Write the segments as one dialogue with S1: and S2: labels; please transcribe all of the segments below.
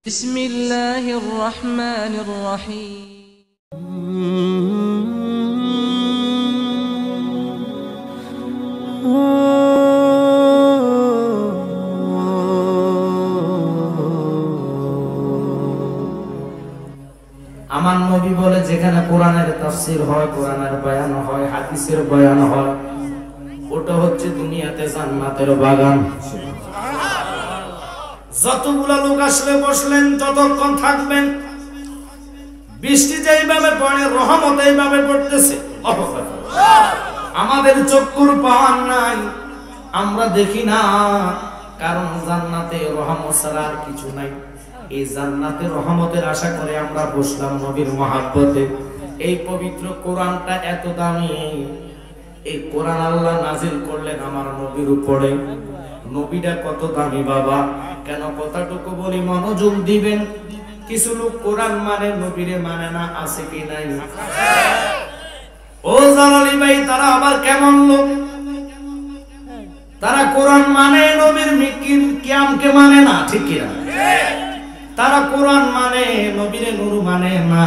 S1: بسم الله الرحمن الرحيم
S2: আমার নবী বলে যেখানে কোরআনের তাফসীর হয়, কোরআনের বয়ান হয়, হাদিসের বয়ান হয়, ওটা হচ্ছে দুনিয়াতে জান্নাতের বাগান। যতগুলা লোক আসলে বসলেন, যতক্ষণ থাকবেন, বৃষ্টি যেইভাবে পড়ে, রহমত এইভাবে পড়তেছে। আমাদের চক্ষুর পাওয়ার নাই, আমরা দেখি না, কারণ জান্নাতে রহমত ছাড়া আর কিছু নাই। এই জান্নাতের রহমতের আশা করে আমরা বসলাম নবীর মহাব্বতে। এই পবিত্র কোরআনটা এত দামি, এই কোরআন আল্লাহ নাজিল করলেন আমার নবীর উপরে। নবীটা কত দামি বাবা, কেন কথাটুকু বলি মনোযোগ দিবেন। কিছু লোক কোরআন মানে, নবীরে মানে না, আছে কি নাই? ও জালালি ভাই, তারা আবার কেমন লোক? তারা কোরআন মানে, নবীর কিয়ামকে মানে না, ঠিক কি না? তারা কোরআন মানে, নবীরে নূর মানে না।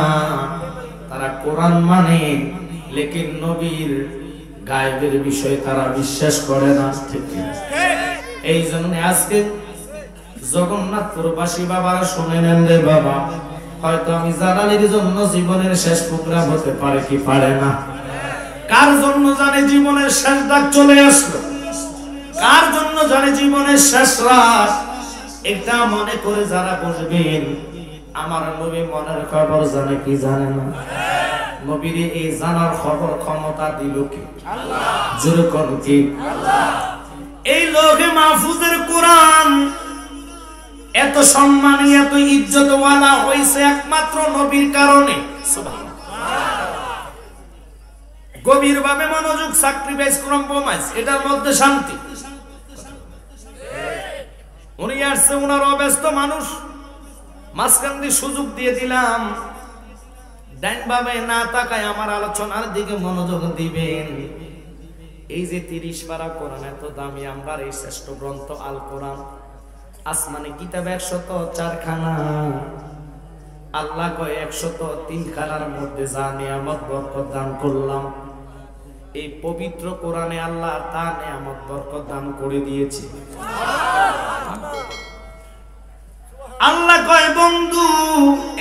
S2: তারা কোরআন মানে, লেকিন নবীর গায়েবের বিষয় তারা বিশ্বাস করে না, ঠিক কি না? এই জন্য আজকে জগন্নাথপুরবাসী বাবারা শুনে নেন রে বাবা, হয়তো আমি জালালির জন্য জীবনের শেষ প্রোগ্রাম হতে পারে কি পারে না। কার জন্য জানে জীবনের শেষ দাগ চলে আসলো, কার জন্য জানে জীবনের শেষ রাত। এটা মনে করে যারা বসবেন, আমার নবী মনের খবর জানে কি জানে না? নবীর এই জানার খবর ক্ষমতা দিল কি? জোরে কোন কি? এই লোহে মাহফুজের কোরআন এত সম্মানী, এত ইজ্জতওয়ালা হইছে একমাত্র নবীর কারণে। গভীর ভাবে মনোযোগ, স্যাক্রিফাইস, কম্প্রোমাইজ, এটার মধ্যে শান্তি। উনি আসছে, উনার অব্যস্ত মানুষ, মাঝখান দিয়ে সুযোগ দিয়ে দিলাম, ডাইন ভাবে না তাকায় আমার আলোচনার দিকে মনোযোগ দিবেন। এই যে 30 পারা কোরআন এত দামি, আমরা এই শ্রেষ্ঠ গ্রন্থ আল কোরআন, আসমানি কিতাব 104 খানা, আল্লাহ কয় 103 খানার মধ্যে যা নিয়ামত বরকত দান করলাম, এই পবিত্র কোরআনে আল্লাহ তা নিয়ামত বরকত দান করে দিয়েছে। আল্লাহ কয় বন্ধু,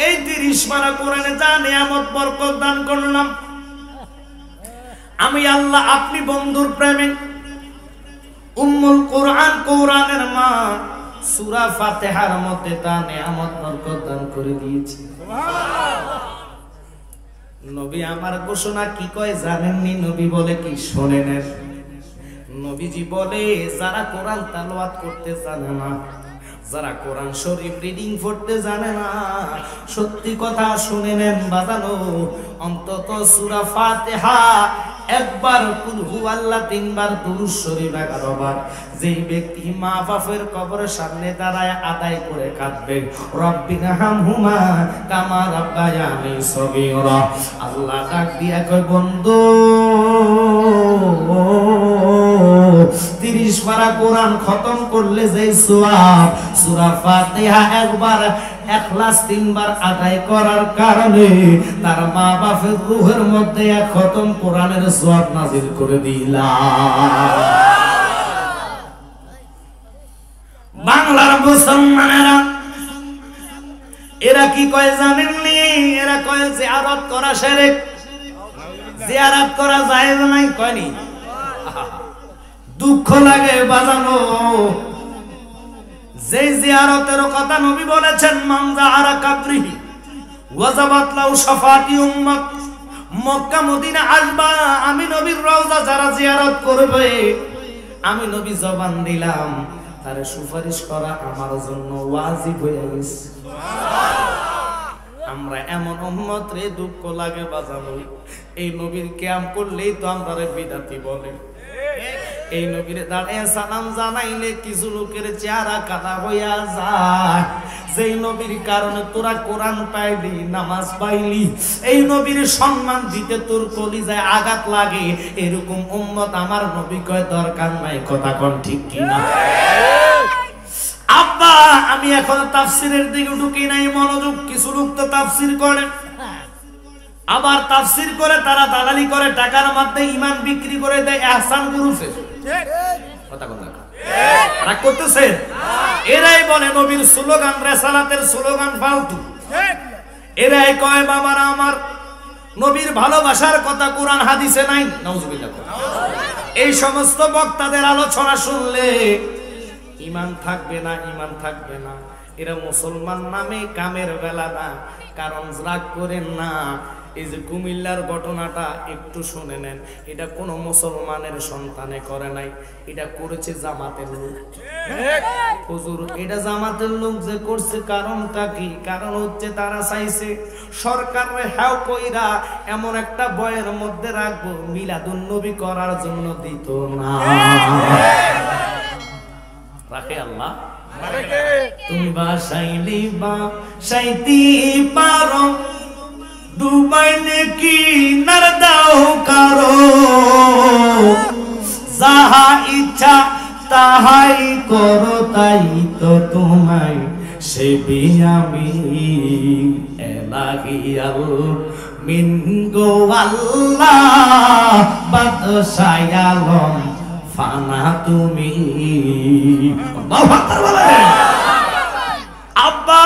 S2: এই 30 পারা কোরআনে যা নিয়ামত বরকত দান করলাম, আমি আল্লাহ আপনি বন্ধুর প্রেমে উম্মুল কোরআন, কোরআনের মা সূরা ফাতিহার মধ্যে তা নিয়ামত বরকত দান করে দিয়েছি। নবী আমার ঘোষণা কি কয় জানেননি? নবী বলে কি শোনেন? নবীজি বলে, যারা কোরআন তেলাওয়াত করতে জানে না, যারা কোরআন শরীফ রিডিং পড়তে জানে না, সত্যি কথা শুনে নেন বাজানো, অন্তত সূরা ফাতিহা একবার, কুল হুয়াল্লাহ 3 বার, দুরূদ শরীফ 11 বার, যেই ব্যক্তি মা বাপের কবরের সামনে দাঁড়ায় আদায় করে কাঁদবে, রব্বিরহামহুমা কামা রাব্বায়ানি সগীরা, আল্লাহ ডাক দিয়া কয় বন্ধু, 30 পারা কোরআন খতম করলে যে সওয়াব, সূরা ফাতিহা একবার, ইখলাস 3 বার আদায় করার কারণে তার মা বাপের রূহের মধ্যে এক খতম কোরআনের সওয়াব নাজিল করে দিলাম। বাংলার মুসলমানেরা এরা কি কয় জানেননি? এরা কয় জিয়ারত করা শিরক, জিয়ারত করা জায়েজ নাই, কয়নি? দুঃখ লাগে বাজানো, যে জিয়ারতের কথা নবী বলেছেন, মান যাআরা কাবরিহি ওয়াজাবাত লাহু শাফাআতি উম্মাত, মক্কা মদিনা আসবা, আমি নবীর রওজা যারা জিয়ারত করবে, আমি নবী জবান দিলাম, তারে সুপারিশ করা আমার জন্য ওয়াজিব হয়ে গেছে। আমরা এমন উম্মত রে, দুঃখ লাগে বাজানো, এই নবীর কিয়াম করলেই তো আমরা বিদাতি বলে। এই নবীর দাঁড়িয়ে সালাম জানাইলে কিছু লোকের চেহারা কাদা হইয়া যায়। যেই নবীর কারণে তোরা কোরআন পাইলি, নামাজ পাইলি, এই নবীর সম্মান দিতে তোর কলিজায় আঘাত লাগে, এরকম উম্মত আমার নবী কয় দরকার নাই। কথা কোন ঠিক কিনা? আব্বা আমি এখন তাফসিরের দিকে ঢুকি নাই মনোযোগ। কিছু লোক তো তাফসির করে, আবার তাফসির করে তারা দালালি করে, টাকার মধ্যে ঈমান বিক্রি করে দেয় ইহসান গ্রুপে। কথা বলেন রাগ করতেছেন? এরাই বলে নবীর স্লোগান, রিসালাতের স্লোগান ফালতু। এরাই কয় বাবারা আমার নবীর ভালোবাসার কথা কোরআন হাদিসে নাই। নাউজুবিল্লাহ। এই সমস্ত বক্তাদের আলোচনা শুনলে ঈমান থাকবে না, ঈমান থাকবে না। এরা মুসলমান নামে কামের বেলা না। কারণ রাগ করেন না, এই যে কুমিল্লার ঘটনাটা একটু শুনে নেন। এটা কোনো মুসলমানের সন্তানে করে নাই, এটা করেছে জামাতের লোক। হুজুর এটা জামাতের লোক যে করছে কারণটা কি? কারণ হচ্ছে তারা চাইছে সরকারে হ্যাও কইরা এমন একটা বয়ের মধ্যে রাখবো মিলাদুন নবী করার জন্য দিত না। রাখে আল্লাহ? তুমি বাসাইলি বাসাইতি পারো, ডুবাইলে কি নার দাও কারো, যাহা ইচ্ছা তাহাই করো, তাই তো তোমায় সেবি আমি। এলাহিয়াল মিন গো আল্লাহ বাদশাহ আলম ফানা তুমি। আব্বা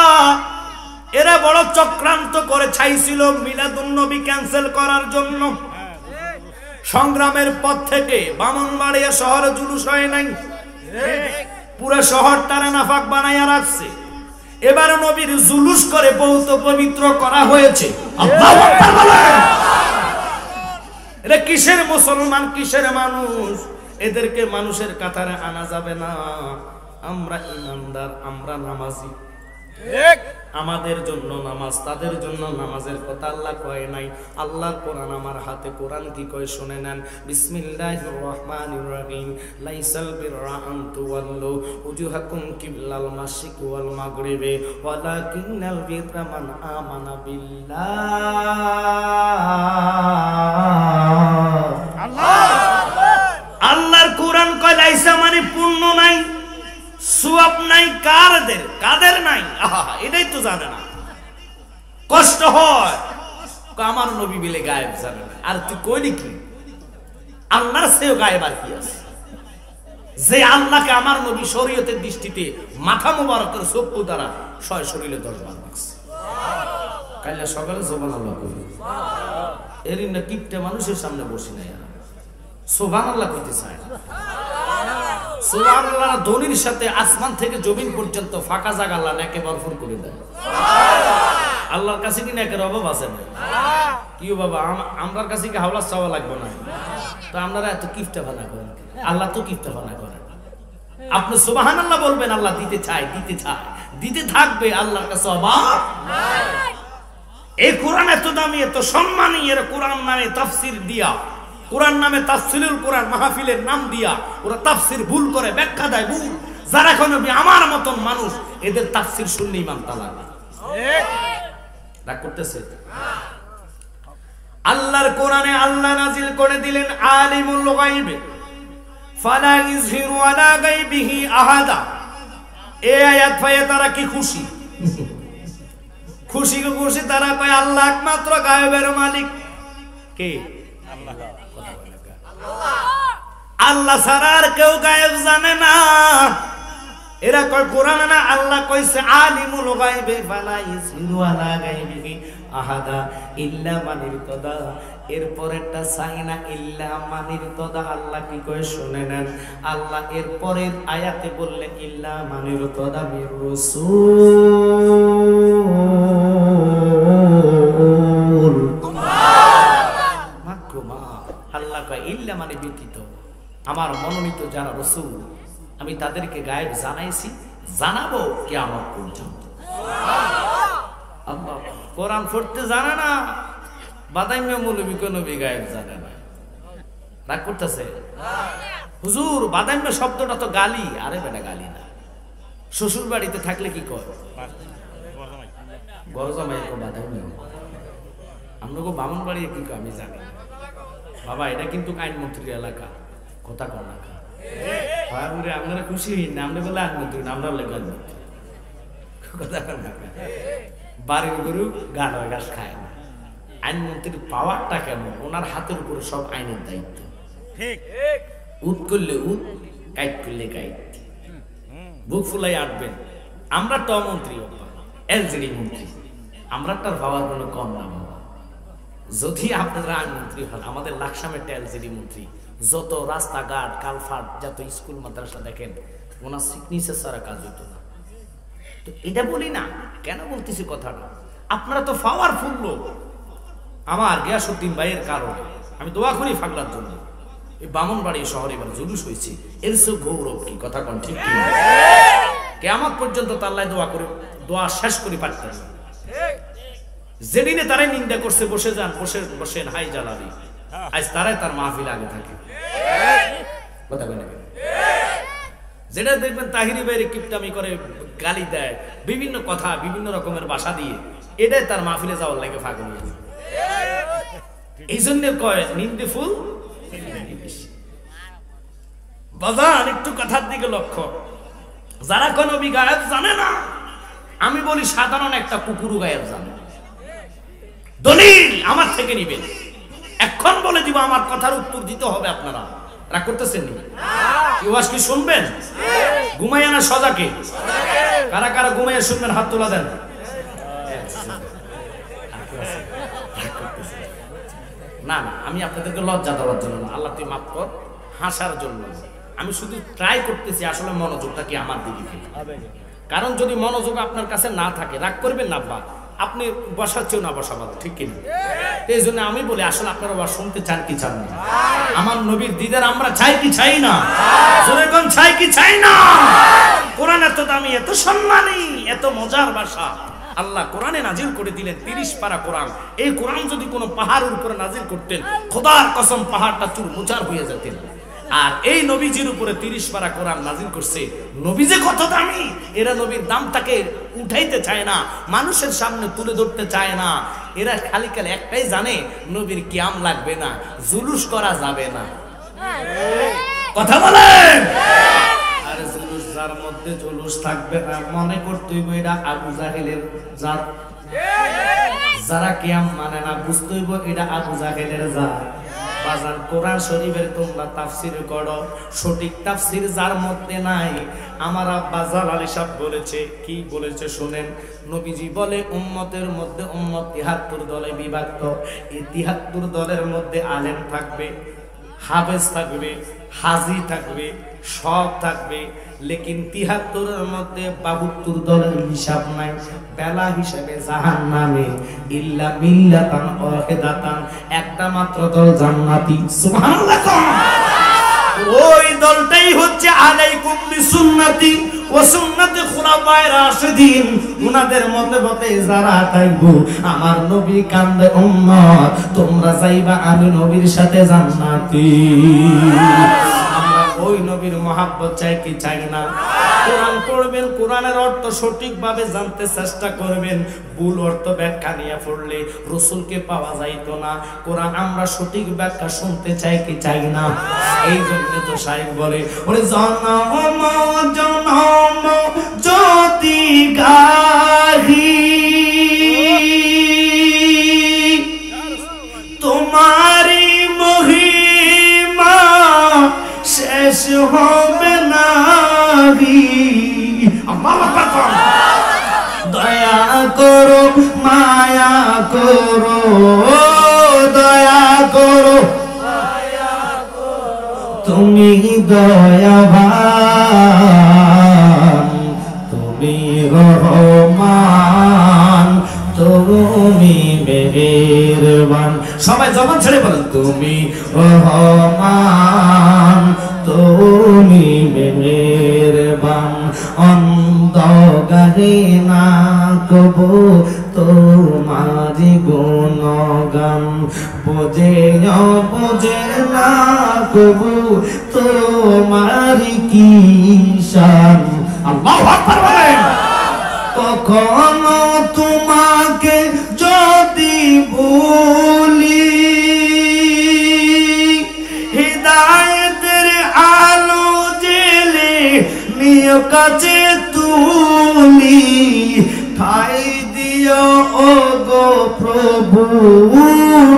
S2: এরা বড় চক্রান্ত করে চাইছিল মিলাদুন নবী ক্যান্সেল করার জন্য। সংগ্রামের পথ থেকে ব্রাহ্মণবাড়িয়া শহরে জুলুস হয় নাই, পুরো শহর তারা নাফাক বানাইয়া রাখছে। এবার নবীর জুলুস করে বহুত পবিত্র করা হয়েছে। আল্লাহু আকবার বলেন। এরা কিসের মুসলমান, কিসের মানুষ? এদেরকে মানুষের কাতারে আনা যাবে না। আমরা ইমানদার, আমরা নামাজি। আমাদের জন্য নামাজ, তাদের জন্য নামাজের কথা আল্লাহ কয় নাই। আল্লাহর কোরআন আমার হাতে, কোরআন কি কয় শুনে নেন। বিসমিল্লাহির রহমানির রহিম। লাইসাল বিররা আন তুওয়াল্লু উজুহাকুম কিবলাল মাশরিক ওয়াল মাগরিবি ওয়ালাকিন্নাল বিররা মান আমানা বিল্লাহ। আল্লাহর কোরআন কয় লাইসা মানে পূর্ণ নাই, সওয়াব নাই। কাদের নাই? এটাই তো জানে না। কষ্ট হয় আমার নবী বলে গায়েব জানে না। আর তুই কইলি কি? আল্লাহর চেয়েও গায়েব আর কি আছে? যে আল্লাহকে আমার নবী শরীয়তের দৃষ্টিতে মাথা মুবারকের চক্ষু দ্বারা ছয় শরীরে 10 বার দেখছে। কাল সকালে সুবহানাল্লাহ কইলি, এরই না কিপটে মানুষের সামনে বসি নাই, সুবহানাল্লাহ কইতে চায় না। সুবহানাল্লাহ ধ্বনির সাথে আসমান থেকে জমিন পর্যন্ত ফাঁকা জায়গা আল্লাহ নেকে ভরপুর করে দেয়। আল্লাহর কাছে কি নেকের অভাব আছে না? কি বাবা আমরার কাছে কি হাওলা চাওয়া লাগবে না? তো আপনারা এত কিফটা বানা করেন, আল্লাহ তো কিফটা বানা করেন। আপনি সুবহানাল্লাহ বলবেন, আল্লাহ দিতে চায়, দিতে চায়, দিতে থাকবে। আল্লাহর কাছে অভাব নাই। এই কোরআন এত দামি, এত সম্মানী। এর কোরআন নামে তাফসীর দিয়া, কোরআন নামে তাফসীরুল কোরআন মাহফিলের নাম দিয়া ওরা তাফসীর ভুল করে, ব্যাখ্যা দেয় ভুল। যারা এখন আমার মতন মানুষ, এদের তাফসীর শুনলে ঈমান তালাবে। রাগ করতেছে? আল্লাহর কোরআনে আল্লাহ নাজিল করে দিলেন আলিমুল গায়বি ফালা ইযহিরু আলা গায়বিহি আহাদা। এই আয়াত পায়ে তারা কি খুশি? খুশি খুশি তারা কয় আল্লাহ একমাত্র গায়বের মালিক। কে? আল্লাহ ছাড়া আর কেউ গায়েব জানে না। এরা কয় কোরআনে না আল্লাহ কইছে আলিমুল গায়বি ফালা ইযহিরু আলা গায়বিহি আহাদা ইল্লা মান ইরতাদা। এরপরেরটা সাইনা ইল্লা মান ইরতাদা। আল্লাহ কি কয় শুনে নেন। আল্লাহ এরপরের আয়াতে বললেন ইল্লা মান ইরতাদা মির রাসূল। আল্লাহ কয় ইল্লা মানে ব্যতীত আমার মনোনীত যারা রাসূল, আমি তাদেরকে গায়েব জানাইছি, জানাবো কিয়ামত পর্যন্ত। আল্লাহ কোরআন পড়তে জানে না, বাদাইমে মৌলবী কোন নবী গায়েব জানে না। রাগ করতেছে? হুজুর বাদাইমে শব্দটা তো গালি। আরে বেটা গালি না। শ্বশুর বাড়িতে থাকলে কি কয়? গরজামাই কো বাদাইমে। আমরা কো বামন বাড়ি কি কয় আমি জানি। বাবা এটা কিন্তু আইন মন্ত্রীর এলাকা, কথা কর না। বাবুরে আপনারা খুশি হইন না, আমরা বলে আনমন্ত্রী না, আমরা লেগে বাড়ির গরু গাড় ঘাস খায় না। আইনমন্ত্রীর পাওয়ারটা কেমন, ওনার হাতের উপরে সব আইনের দায়িত্ব। উদ করলে উদ, কাইট করলে কাইট, বুক ফুলাই আটবেন। আমরা ট মন্ত্রী, এলজিডি মন্ত্রী, আমরা তার পাওয়ার কোনো কম না বাবা। যদি আপনারা আইনমন্ত্রী হন, আমাদের লাকসামের এলজিডি মন্ত্রী, যত রাস্তাঘাট কালফাট যত স্কুল মাদ্রাসা দেখেন, ওনার সিগনেচার ছাড়া কাজ হইতো না। তো এটা বলি না, কেন বলতেছি কথাটা, আপনারা তো পাওয়ারফুল লোক। আমার গিয়াসউদ্দিন ভাইয়ের কারণে আমি দোয়া করি ফাগলার জন্য, এই বামনবাড়ি শহরে এবার জুলুস হয়েছে, এর সব গৌরব কি কথা কোন ঠিক কি? কিয়ামত পর্যন্ত তার লাই দোয়া করে, দোয়া শেষ করি পারতেন। যেদিনে তারাই নিন্দা করছে, বসে যান, বসেন হাই জ্বালাবি, আজ তারাই তার মাহফিল আগে থাকে। কথা বলে যেটা দেখবেন তাহিরি বাইরে কিপটামি করে, গালি দেয়, বিভিন্ন কথা বিভিন্ন রকমের ভাষা দিয়ে, এটাই তার মাহফিলে যাওয়ার লাগে ফাঁকা নিয়েছে। এই জন্য কয় নিন্দে ফুল বাজান। একটু কথার দিকে লক্ষ্য, যারা কোন নবী গায়েব জানে না, আমি বলি সাধারণ একটা কুকুরও গায়েব জানে। দলিল আমার থেকে নিবেন, এখন বলে দিব, আমার কথার উত্তর দিতে হবে। আপনারা রাগ করতেছেন নি? ওয়াজ কি শুনবেন? ঘুমাইয়া না সজাকে? কারা কারা ঘুমাইয়া শুনবেন হাত তোলা দেন। না না, আমি আপনাদেরকে লজ্জা দেওয়ার জন্য না, আল্লাহ তুই মাফ কর, হাসার জন্য আমি শুধু ট্রাই করতেছি আসলে মনোযোগটা কি আমার দিকে। কারণ যদি মনোযোগ আপনার কাছে না থাকে, রাগ করবেন না, বা আপনি বসাচ্ছেও না বসা ভালো, ঠিক কিনা? এই জন্য আমি বলি আসলে আপনারা ওয়াজ শুনতে চান কি চান না? আমার নবীর দিদার আমরা চাই কি চাই না? যেরকম চাই কি চাই না? কোরআন এত দামি, এত সম্মানী, এত মজার ভাষা আল্লাহ কোরআনে নাজিল করে দিলেন। 30 পারা কোরআন। এই কোরআন যদি কোনো পাহাড়ের উপরে নাজিল করতেন, খোদার কসম পাহাড়টা চুর মুচার হয়ে যেতেন। আর এই নবীজির উপরে 30 পারা কোরআন নাজিল করছে। নবী যে কত দামি, এরা নবীর দামটাকে উঠাইতে চায় না, মানুষের সামনে তুলে ধরতে চায় না। এরা খালি খালি একটাই জানে, নবীর কিয়াম লাগবে না, জুলুস করা যাবে না। কথা বলেন। আর জুলুস যার মধ্যে জুলুস থাকবে না, মনে করতে হইব এটা আবু জাহেলের জাত। যারা কিয়াম মানে না, বুঝতে হইব এটা আবু জাহেলের জাত। বাজান কোরআন শরীফের তোমরা তাফসীর করো, সঠিক তাফসীর যার মধ্যে নাই। আমার আব্বা জালালি সাহেব বলেছে, কি বলেছে শুনেন। নবীজি বলে উম্মতের মধ্যে উম্মত 73 দলে বিভক্ত। এই 73 দলের মধ্যে আলেম থাকবে, হাফেজ থাকবে, হাজি থাকবে, সব থাকবে। লেকিন 73-এর মধ্যে 72 দলের হিসাব নাই। বেলা হিসেবে জাহান্নামে ইল্লা মিল্লাতান ওয়াহিদাতান, একটা মাত্র দল জান্নাতি। সুবহানাল্লাহ। ওই দলটাই হচ্ছে আলাইকুম বিসুন্নতি ওয়া সুন্নতি খুলাফায়ে রাশিদিন। উনাদের মতে মতে যারা থাকবো, আমার নবী কান্দে উম্মত তোমরা যাইবা আমি নবীর সাথে জান্নাতি। আমরা ওই নবীর মহব্বত চাই কি চাই না? কোরআন পড়বেন, কোরআনের অর্থ সঠিকভাবে জানতে চেষ্টা করবেন। ভুল অর্থ ব্যাখ্যা নিয়ে পড়লে রাসূলকে পাওয়া যাইতো না। কোরআন আমরা সঠিক ব্যাখ্যা শুনতে চাই কি চাই না? এই জন্য তো সাহেব বলে, ওরে জনম জনম যদি গাহি তোমারি মহিমা শেষ হবে না। দয়া করো মায়া করো, দয়া করো তুমি দয়াবান, তুমি রহমান, তুমি মেহেরবান। সবাই জবান ছেড়ে বলেন, তুমি রহমান, তুমি মেহেরবান। অন্ধকারে না কবো তোমারি গুণগান, বোঝে বোঝে না কবু তোমারি কি শান। আল্লাহু আকবার বলেন। কখনো তোমাকে যদি ভুলি, হিদায়াতের আলো জেলে কাছে তুলি ঠাই দিও ও গো প্রভু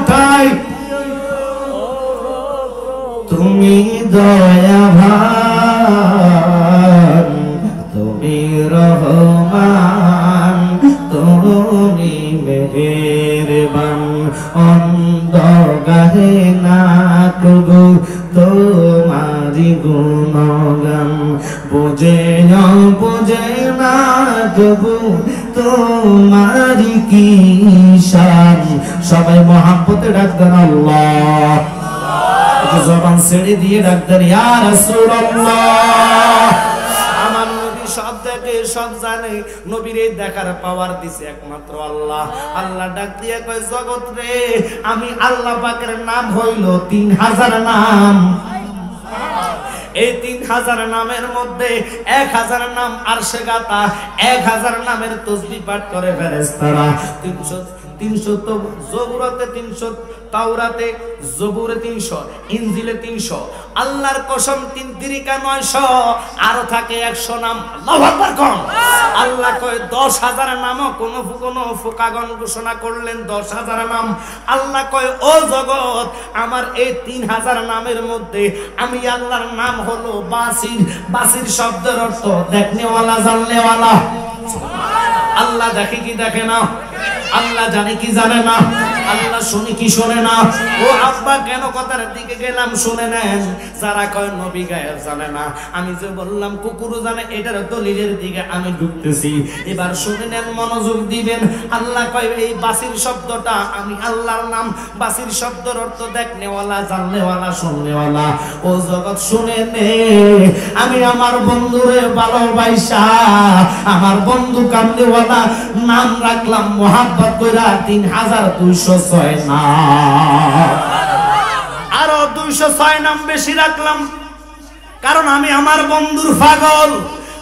S2: ঠাই তুমি দয়াবান তুমি রহমান তুমি মেহেরবান অন্ধকারে না কবু তোমারি গুণগান বোঝে না কবু তোমারি কি শান সবাই মহব্বতে ডাকতেন আল্লাহ জবান ছেড়ে দিয়ে ডাকতেন ইয়া রাসূলুল্লাহ আমার নবী সব দেখে সব জানে নবীর এই দেখার পাওয়ার দিছে একমাত্র আল্লাহ আল্লাহ ডাক দিয়ে কয় জগৎ রে আমি আল্লাহ পাকের নাম হইল 3000 নাম এই 3000 নামের মধ্যে 1000 নাম আরশে গাতা 1000 নামের তাসবিহ পাঠ করে ফেরেশতারা 300 তো জবুরাতে 300 তাওরাতে জবুরে 300 ইনজিলে 300 আল্লাহর কসম 3 তিরিকা 900 আর থাকে 100 নাম আল্লাহু আকবার কোন আল্লাহ কয় 10000 নামও কোন ফুকাগণ ঘোষণা করলেন 10000 নাম আল্লাহ কয় ও জগৎ আমার এই 3000 নামের মধ্যে আমি আল্লাহর নাম হলো বাসির শব্দের অর্থ দেখনেওয়ালা জাননেওয়ালা আল্লাহ দেখে কি দেখে না আল্লাহ জানে কি জানে না আল্লাহ শুনে কি শুনে না ও আব্বা কেন কথার দিকে গেলাম শুনে নেন যারা কয় নবী গায়েব জানে না আমি যে বললাম কুকুরও জানে এটার দলিলের দিকে আমি ঢুকতেছি এবার শুনে নেন মনোযোগ দিবেন আল্লাহ কয় এই বাসির শব্দটা আমি আল্লাহর নাম বাসির শব্দের অর্থ দেখনেওয়ালা জাননেওয়ালা শুননেওয়ালা ও জগৎ শুনে নে আমি আমার বন্ধুরে ভালোবাসা আমার বন্ধু কামনেওয়ালা নাম রাখলাম মোহাব্বত কইরা 3206 নাম আরো 206 নাম বেশি রাখলাম কারণ আমি আমার বন্ধুর পাগল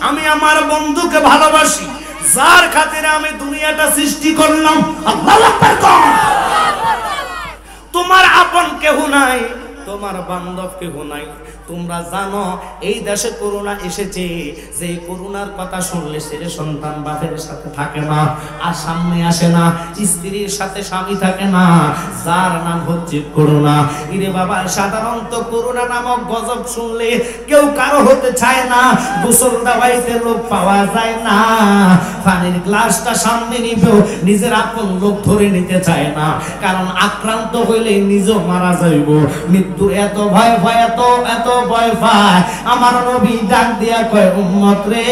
S2: আমি আমার বন্ধুকে ভালোবাসি যার খাতিরে আমি দুনিয়াটা সৃষ্টি করলাম আল্লাহু আকবার কোন তোমার আপন কেহ নাই তোমার বান্ধব কেহ নাই তোমরা জানো এই দেশে করোনা এসেছে যে করোনার কথা শুনলে ছেলে সন্তান বাপের সাথে থাকে না আর সামনে আসে না স্ত্রীর সাথে স্বামী থাকে না যার নাম হচ্ছে করোনা ইরে বাবা সাধারণত করোনা নামক গজব শুনলে কেউ কারো হতে চায় না গোসল দেওয়াইতে লোক পাওয়া যায় না পানির গ্লাসটা সামনে নিবেও নিজের আপন লোক ধরে নিতে চায় না কারণ আক্রান্ত হইলে নিজেও মারা যাইব মৃত্যুর এত ভয় এত ভয় পায় আমার নবী ডাক দিয়া কয় উম্মত রে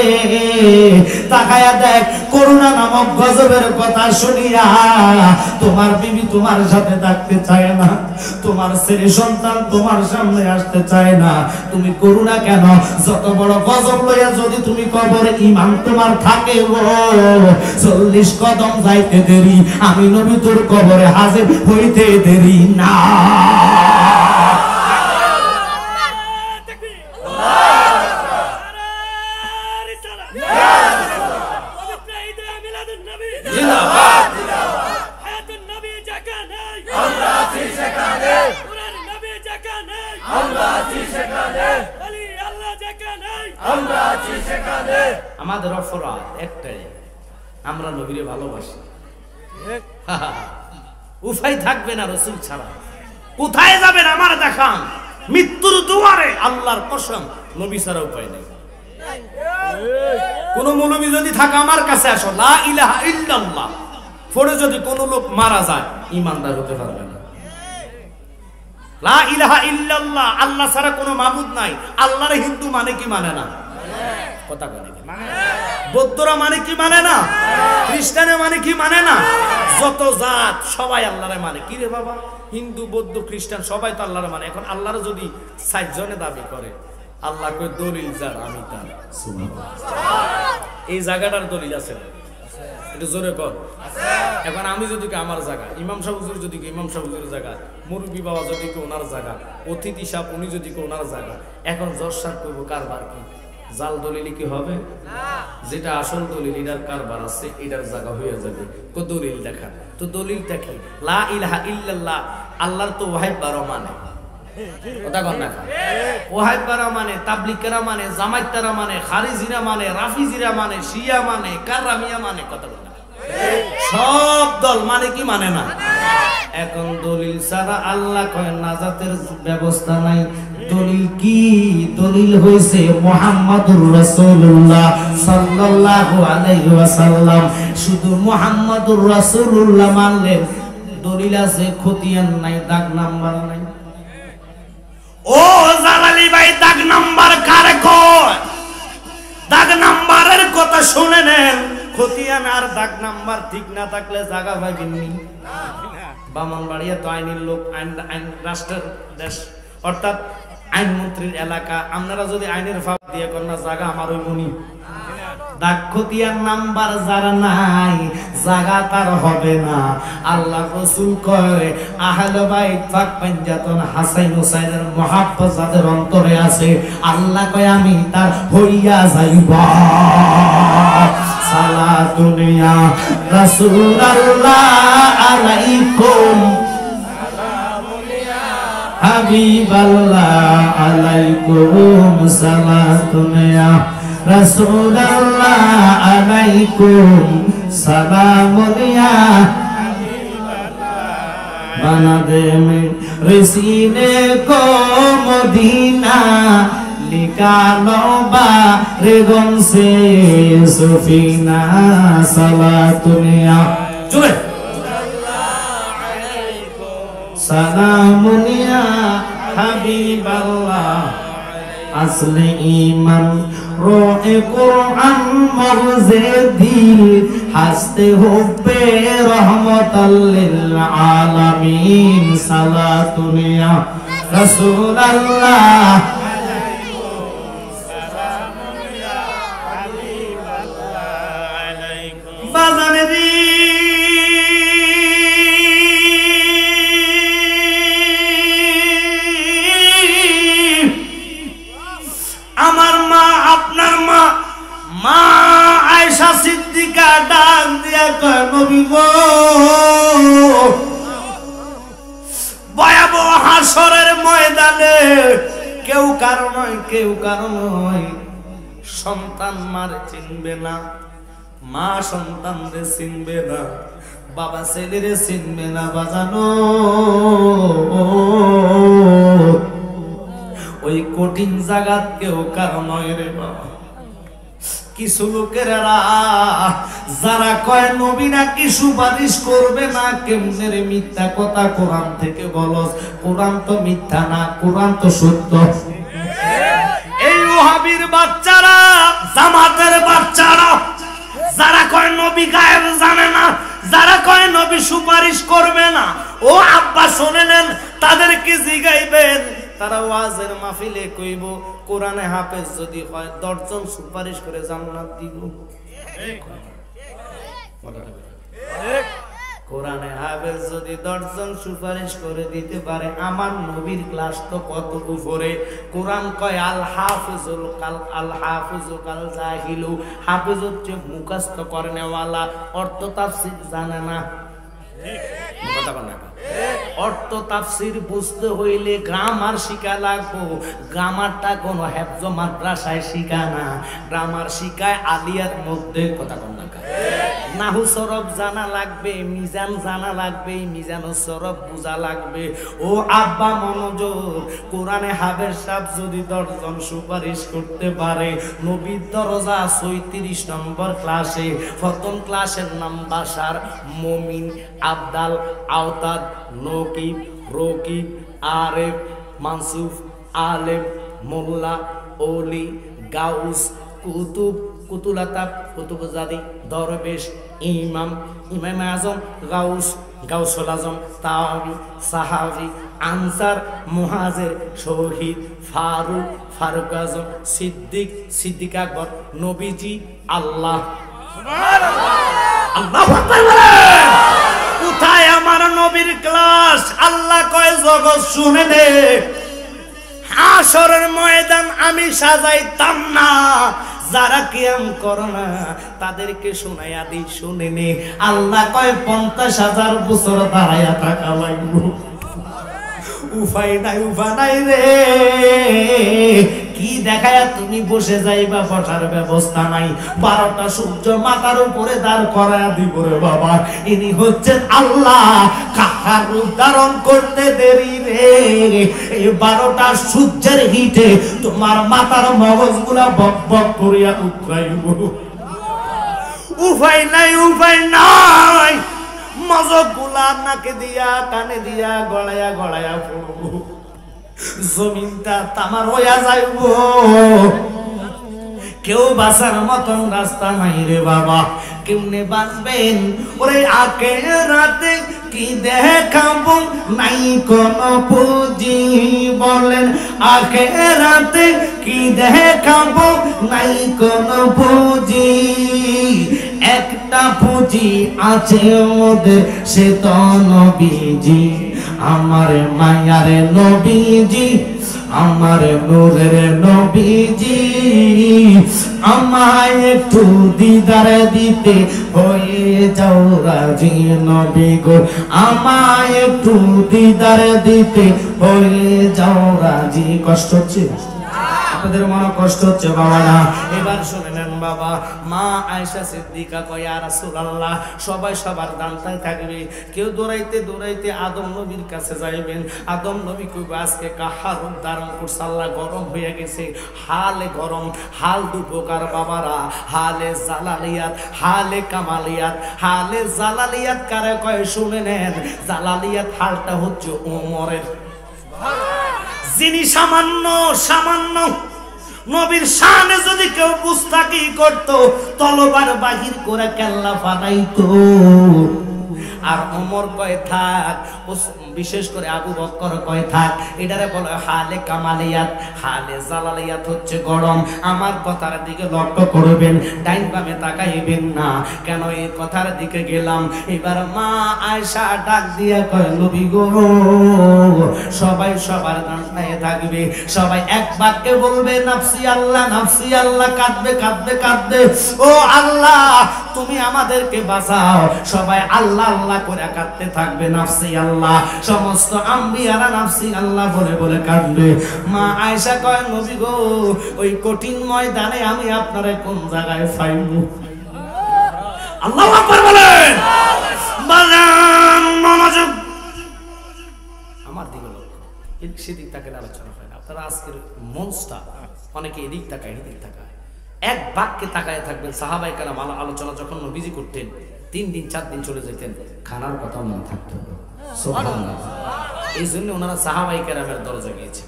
S2: তাকায়া দেখ করোনা নামক গজবের কথা শুনিয়া তোমার বিবি তোমার সাথে থাকতে চায় না তোমার ছেলে সন্তান তোমার সামনে আসতে চায় না তুমি করোনা কেন যত বড় গজব লইয়া যদি তুমি কবরে ঈমান তোমার থাকে ও 40 কদম যাইতে দেরি আমি নবী তোর কবরে হাজির হইতে দেরি না আমাদের অপরাধ একটাই আমরা নবীরে ভালোবাসি উপায় থাকবে না রাসূল ছাড়া কোথায় যাবেন আমার দেখান মৃত্যুর দুয়ারে আল্লাহর কসম নবী ছাড়া উপায় নেই কোন মৌলবী যদি থাকে আমার কাছে আসো লা ইলাহা ইল্লাল্লাহ পড়ে যদি কোন লোক মারা যায় ঈমানদার হতে পারবে না লা ইলাহা ইল্লাল্লাহ আল্লাহ ছাড়া কোনো মাবুদ নাই আল্লাহর হিন্দু মানে কি মানে না কথা বলে কি মানে বৌদ্ধরা মানে কি মানে না খ্রিস্টানে মানে কি মানে না যত জাত সবাই আল্লাহরে মানে কি রে বাবা হিন্দু বৌদ্ধ খ্রিস্টান সবাই তো আল্লাহরে মানে এখন আল্লাহর যদি 60 জনে দাবি করে আল্লাহ কই দলিল যার আমি তার সুবহানাল্লাহ এই জায়গাটার দলিল আছে এটা জোরে কর এখন আমি যদি আমার জায়গা ইমাম সাহেব হুজুর যদি ইমাম সাহেব হুজুরের জায়গা মুরব্বি বাবা যদি ওনার জায়গা অতিথি সাহেব উনি যদি ওনার জায়গা এখন জর্সার করবো কারবার কি জাল দলিল কি হবে না যেটা আসল দলিল এটার কারবার আছে এটার জায়গা হয়ে যাবে কো দলিল দেখা তো দলিলটা কি লা ইলাহা ইল্লাল্লাহ আল্লাহর তো ওয়াহিদ বারো মানে কথা কন না ওয়াহাবিরা মানে তাবলিগরা মানে জামায়াতরা মানে খারিজিরা মানে রাফিজিরা মানে শিয়া মানে কাররামিয়া মানে কথা কন না সব দল মানে কি মানে না এখন দলিল ছাড়া আল্লাহ কয় নাজাতের ব্যবস্থা নাই দলিল কি দলিল হইছে মুহাম্মাদুর রাসূলুল্লাহ সাল্লাল্লাহু আলাইহি ওয়াসাল্লাম শুধু মুহাম্মাদুর রাসূলুল্লাহ মানলে দলিল আছে খতিয়ান নাই দাগ নাম্বার নাই ও জালালি ভাই দাগ নাম্বার কারে কয় দাগ নাম্বারের কথা শুনে নেন খতিয়ান আর দাগ নাম্বার ঠিক না থাকলে জায়গা পাবেননি বামনবাড়িয়া তো আইনের লোক আইন রাষ্ট্রের দেশ অর্থাৎ আইন মন্ত্রীর এলাকা আপনারা যদি আইনের ফাঁক দিয়ে কন্যা জায়গা আমার ওই মনি দাগ খতিয়ান নাম্বার যারা নাই জায়গা তার হবে না আল্লাহ রাসূল কয় আহলে বাইত পাক পাঞ্জাতন হাসান হুসাইনের মুহাব্বত যাদের অন্তরে আছে আল্লাহ কয় আমি তার হইয়া যাইবা সালাতুন ইয়া রাসূলুল্লাহ আলাইকুম হাবিবাল্লাহ আলাইকুম সালাতুন ইয়া রাসূলুল্লাহ আলাইকুম সালামুন ইয়া হাবিবাল্লাহ বানা দে মে রসিনে কো মদিনা লিকানো বা রেগম সে সুফিনা সালাতুন ইয়া চলে সালামুন ইয়া হাবিবাল্লাহ আসলে ঈমান রোহে কুরআন মরজে দিল হাসতে হুব্বে রহমাতাল লিল আলামিন সালাতুন ইয়া রাসূলুল্লাহ আমার মা আপনার মা মা আয়েশা সিদ্দিকা ডাক দিয়া কয় নবী গো ভয়াবহ হাসরের ময়দানে কেউ কারণ নয় সন্তান মারে চিনবে না মা সন্তানরে চিনবে না বাবা ছেলেরে চিনবে না বাজানো ওই কঠিন জায়গাত কেউ কারণ নয় রে বাবা কিছু লোকেরা যারা কয় নবী নাকি সুপারিশ করবে না কেমনে রে মিথ্যা কথা কোরআন থেকে বলস কোরআন তো মিথ্যা না কোরআন তো সত্য এই ওহাবির বাচ্চারা জামাতের বাচ্চারা যারা কয় নবী গায়েব জানে না যারা কয় নবী সুপারিশ করবে না ও আব্বা শুনে নেন তাদেরকে জিগাইবেন তারা ওয়াজের মাহফিলে কইব কোরআনে হাফেজ যদি হয় 10 জন সুপারিশ করে জান্নাত দিব কোরআনে হাফেজ যদি 10 জন সুপারিশ করে দিতে পারে আমার নবীর ক্লাস তো কত উপরে কোরআন কয় আল হাফিজুল কাল জাহিলু হাফেজ হচ্ছে মুখস্থ করনেওয়ালা অর্থ তাফসীর জানে না কথা বল না অর্থ তাফসীর বুঝতে হইলে গ্রামার শিখা লাগবো গ্রামারটা কোন হেফজ মাদ্রাসায় শিখা না গ্রামার শিখায় আলিয়ার মধ্যে কথা বল না নাহু সরফ জানা লাগবে মিজান জানা লাগবে মিজান ও সরফ বুঝা লাগবে ও আব্বা মনোযোগ কোরআনে হাফেজ সাহেব যদি 10 জন সুপারিশ করতে পারে নবীর দরজা 36 নম্বর ক্লাসে প্রথম ক্লাসের নাম বাশার মুমিন আব্দাল আওতাদ নকিব রকিব আরেফ মানসুফ আলেম মোল্লা ওলি গাউস কুতুব কুতুলাতাব কুতুবজাদি দরবেশ ইমাম ইমাম আজম গাউসুল আজম তাবি সাহাবি আনসার মুহাজির শহীদ ফারুক আজম সিদ্দিক আকবর নবীজি আল্লাহ আল্লাহু আকবার কোথায় আমার নবীর ক্লাস আল্লাহ কয় জগৎ শুনে নে হাসরের ময়দান আমি সাজাইতাম না যারা কিয়াম করে না তাদেরকে শোনাইয়া দিই শুনে নে আল্লাহ কয় 50,000 বছর দাঁড়াইয়া থাকা লাগবে উপায় নাই রে, কি দেখায় তুমি বসে যাইবা, বসার ব্যবস্থা নাই, 12টা সূর্য মাথার উপরে দাঁড় করায় দিব রে বাবা। ইনি হচ্ছেন আল্লাহ, কাহার রূপ ধারণ করতে দেরি রে, এই 12টা সূর্যের হিটে তোমার মাথার মগজগুলা বক বক করিয়া উঠরাইব। উপায় নাই মগজগুলা নাকে দিয়া কানে দিয়া গড়াইয়া গড়াইয়া পড়ব, জমিনটা তামার হইয়া যাইব, কেউ বাঁচার মতন রাস্তা নাই রে বাবা। কেমনে বাঁচবেন ওরে আখিরাতে কি দেখাবো, নাই কোন পুঁজি বলেন, আখিরাতে কি দেখাবো, নাই কোন পুঁজি, একটা পুঁজি আছে ওদের, সে তো নবীজি, আমার মায়ার নবীজি, আমার নূরের নবীজি, আমায় একটু দিদার দিতে হয়ে যাও রাজি নবী গো, আমায় একটু দিদার দিতে হয়ে যাও রাজি। কষ্ট হচ্ছে আপনাদের, মনে কষ্ট হচ্ছে বাবা না? এবার শুনে নেন বাবা, মা আয়েশা সিদ্দিকা কয় ইয়া রাসূলুল্লাহ, সবাই সবার দান্তায় থাকবে, কেউ দৌড়াইতে দৌড়াইতে আদম নবীর কাছে যাইবেন। আদম নবী কইবে আজকে কাহার রূপ ধারণ করছে, আল্লাহ গরম হয়ে গেছে, হালে গরম, হাল দু প্রকার বাবারা, হালে জালালিয়াত, হালে কামালিয়াত। হালে জালালিয়াত কারে কয় শুনে নেন, জালালিয়াত হালটা হচ্ছে ওমরের, যিনি সামান্য নবীর শানে যদি কেউ গুস্তাখি করতো, তলবার বাহির করে কেল্লা ফাটাইতো। আর ওমর কয় থাক, বিশেষ করে আবু বকর কয় থাক, এটারে বলে হালে কামালিয়াত। হালে জালালিয়াত হচ্ছে গরম। আমার কথার দিকে লক্ষ্য করবেন, ডাইন বামে তাকাইবেন না। কেন এই কথার দিকে গেলাম? এবার মা আয়েশা ডাক দিয়া কয় নবী গো, সবাই সবার দাঁড়ায় থাকবে, সবাই এক বাক্যে বলবে নাফসি আল্লাহ, নাফসি আল্লাহ, কাঁদবে কাঁদবে কাঁদবে, ও আল্লাহ তুমি আমাদেরকে বাঁচাও। সবাই আল্লাহ আল্লাহ করে কাঁদতে থাকবে, নাফসি আল্লাহ। সমস্ত আম্বিয়ারা নাফসি আল্লাহ বলে বলে কাঁদবে। মা আয়েশা কয় নবী গো, ওই কঠিন ময়দানে আমি আপনারে কোন জায়গায় পাইব? আল্লাহু আকবার বলেন। বাজান মনোযোগ, আমার দিকে লক্ষ্য, এদিক সেদিক তাকে আলোচনা হয় না। আপনারা আজকের মঞ্চটা অনেকে এদিক তাকায় এদিক তাকায়, এক বাক্যে তাকায় থাকবেন। সাহাবায়ে কেরাম আলোচনা যখন নবীজি করতেন, 3 দিন 4 দিন চলে যেতেন, খানার কথা মনে থাকতো। সুবহানাল্লাহ। এই জন্য ওনারা সাহাবায়ে কেরামের দরজা গিয়েছেন।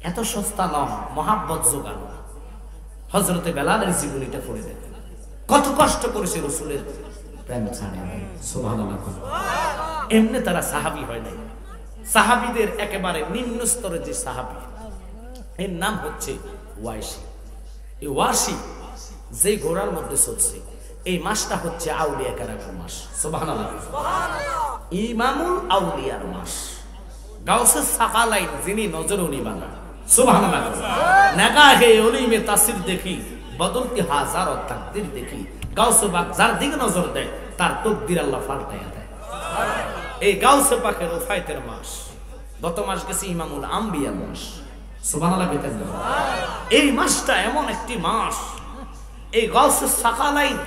S2: এত সস্তা নয় মহাব্বত জোগানো। হযরতে বেলালের জীবনীটা পড়ে দেখেন, কত কষ্ট করেছে রাসূলের প্রেম ছাড়ে। সুবহানাল্লাহ। এমনি তারা সাহাবী হয় নাই। সাহাবীদের একেবারে নিম্ন স্তরের যে সাহাবী, এর নাম হচ্ছে ওয়াইসি। এই ওয়াসি যে ঘোড়ার মধ্যে চলছে, এই মাসটা হচ্ছে আউলিয়া কেরামের মাস। সুবহানাল্লাহ। ইমামুল আউলিয়ার মাস, গাউসে সাকালাইন, যিনি নজর উনিবানা। সুবহানাল্লাহ। নাগাহে উলিমে তাসির দেখি, বদলতি হাজার তাকদীর দেখি, গাউসে পাক যার দিকে নজর দেয় তার তাকদীর আল্লাহ পাল্টাইয়া দেয়। এই গাউসে পাকের ওফায়েতের মাস। গত মাস গেছে ইমামুল আম্বিয়ার মাস। সুবহানাল্লাহ। এই মাসটা এমন একটি মাস, এই গাউসে সাকালাইন।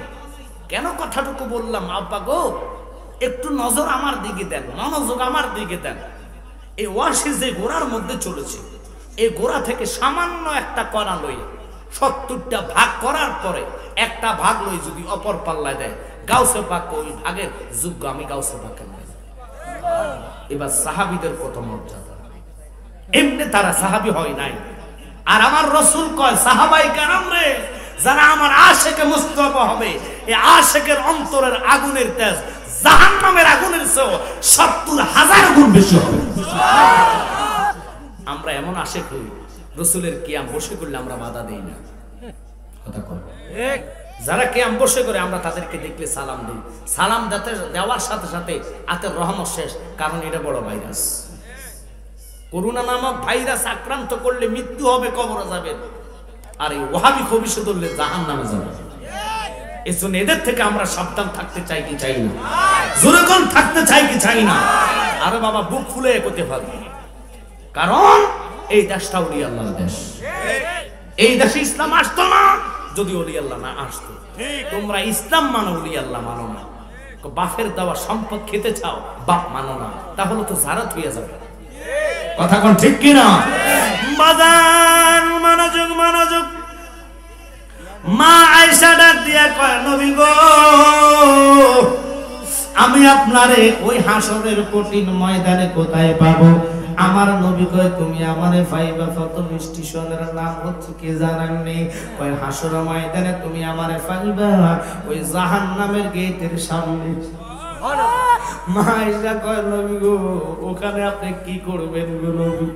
S2: কেন কথাটুকু বললাম আব্বা গো, একটু নজর আমার দিকে দেন, মনোযোগ আমার দিকে দেন। এই ওয়াসি যে গোড়ার মধ্যে চলেছে, এই গোড়া থেকে সামান্য একটা কণা লই 70টা ভাগ করার পরে একটা ভাগ লই যদি অপর পাল্লায় দেয়, গাউসে পাক ওই ভাগের যোগ্য আমি গাউসে পাকের। এবার সাহাবীদের কত মর্যাদা, এমনি তারা সাহাবী হয় নাই। আর আমার রাসূল কয় সাহাবায়ে কেরাম রে, যারা আমার আশিকে মুস্তাফা হবে, এই আশিকের অন্তরের আগুনের তেজ জাহান্নামের আগুনের চেয়ে 70,000 গুণ বেশি হবে। আমরা এমন আশিক হই, রাসূলের কিয়াম বসে করলে আমরা বাধা দেই না। কথা কয় ঠিক। যারা কিয়াম বসে করে আমরা তাদেরকে দেখলে সালাম দিই। সালাম দেওয়ার সাথে সাথে আতের রহমত শেষ, কারণ এটা বড় ভাইরাস। করোনা নামক ভাইরাস আক্রান্ত করলে মৃত্যু হবে, কবরে যাবেন। আর এই ওয়াহাবি খবিশ ধরলে জাহান্নামে যাবে। এজন্য এদের থেকে আমরা সাবধান থাকতে চাই কি চাই না? জোরে কোন থাকতে চাই কি চাই না? আরে বাবা বুক ফুলে করতে পারি, কারণ এই দেশটা ওলি আল্লাহর দেশ। এই দেশে ইসলাম আসতো না যদি ওলি আল্লাহ না আসতো। তোমরা ইসলাম মানো, ওলি আল্লাহ মানো না। বাপের দেওয়া সম্পদ খেতে চাও, বাপ মানো না, তাহলে তো জারাত হয়ে যাবে। কথা কোন ঠিক কিনা? বাজান মনোযোগ মনোযোগ। মা আয়েশা ডাক দিয়া কয়, নবী গো, আমি আপনারে ওই হাসরের কঠিন ময়দানে কোথায় পাবো? আমার নবী কয়, তুমি আমারে পাইবা প্রথম স্টেশনের নাম হচ্ছে কি জানেননি? কয় হাসর ময়দানে তুমি আমারে পাইবা ওই জাহান্নামের গেটের সামনে। মা আয়েশা কয়, নবী গো, ওখানে আপনি কি করবেন গো নবী?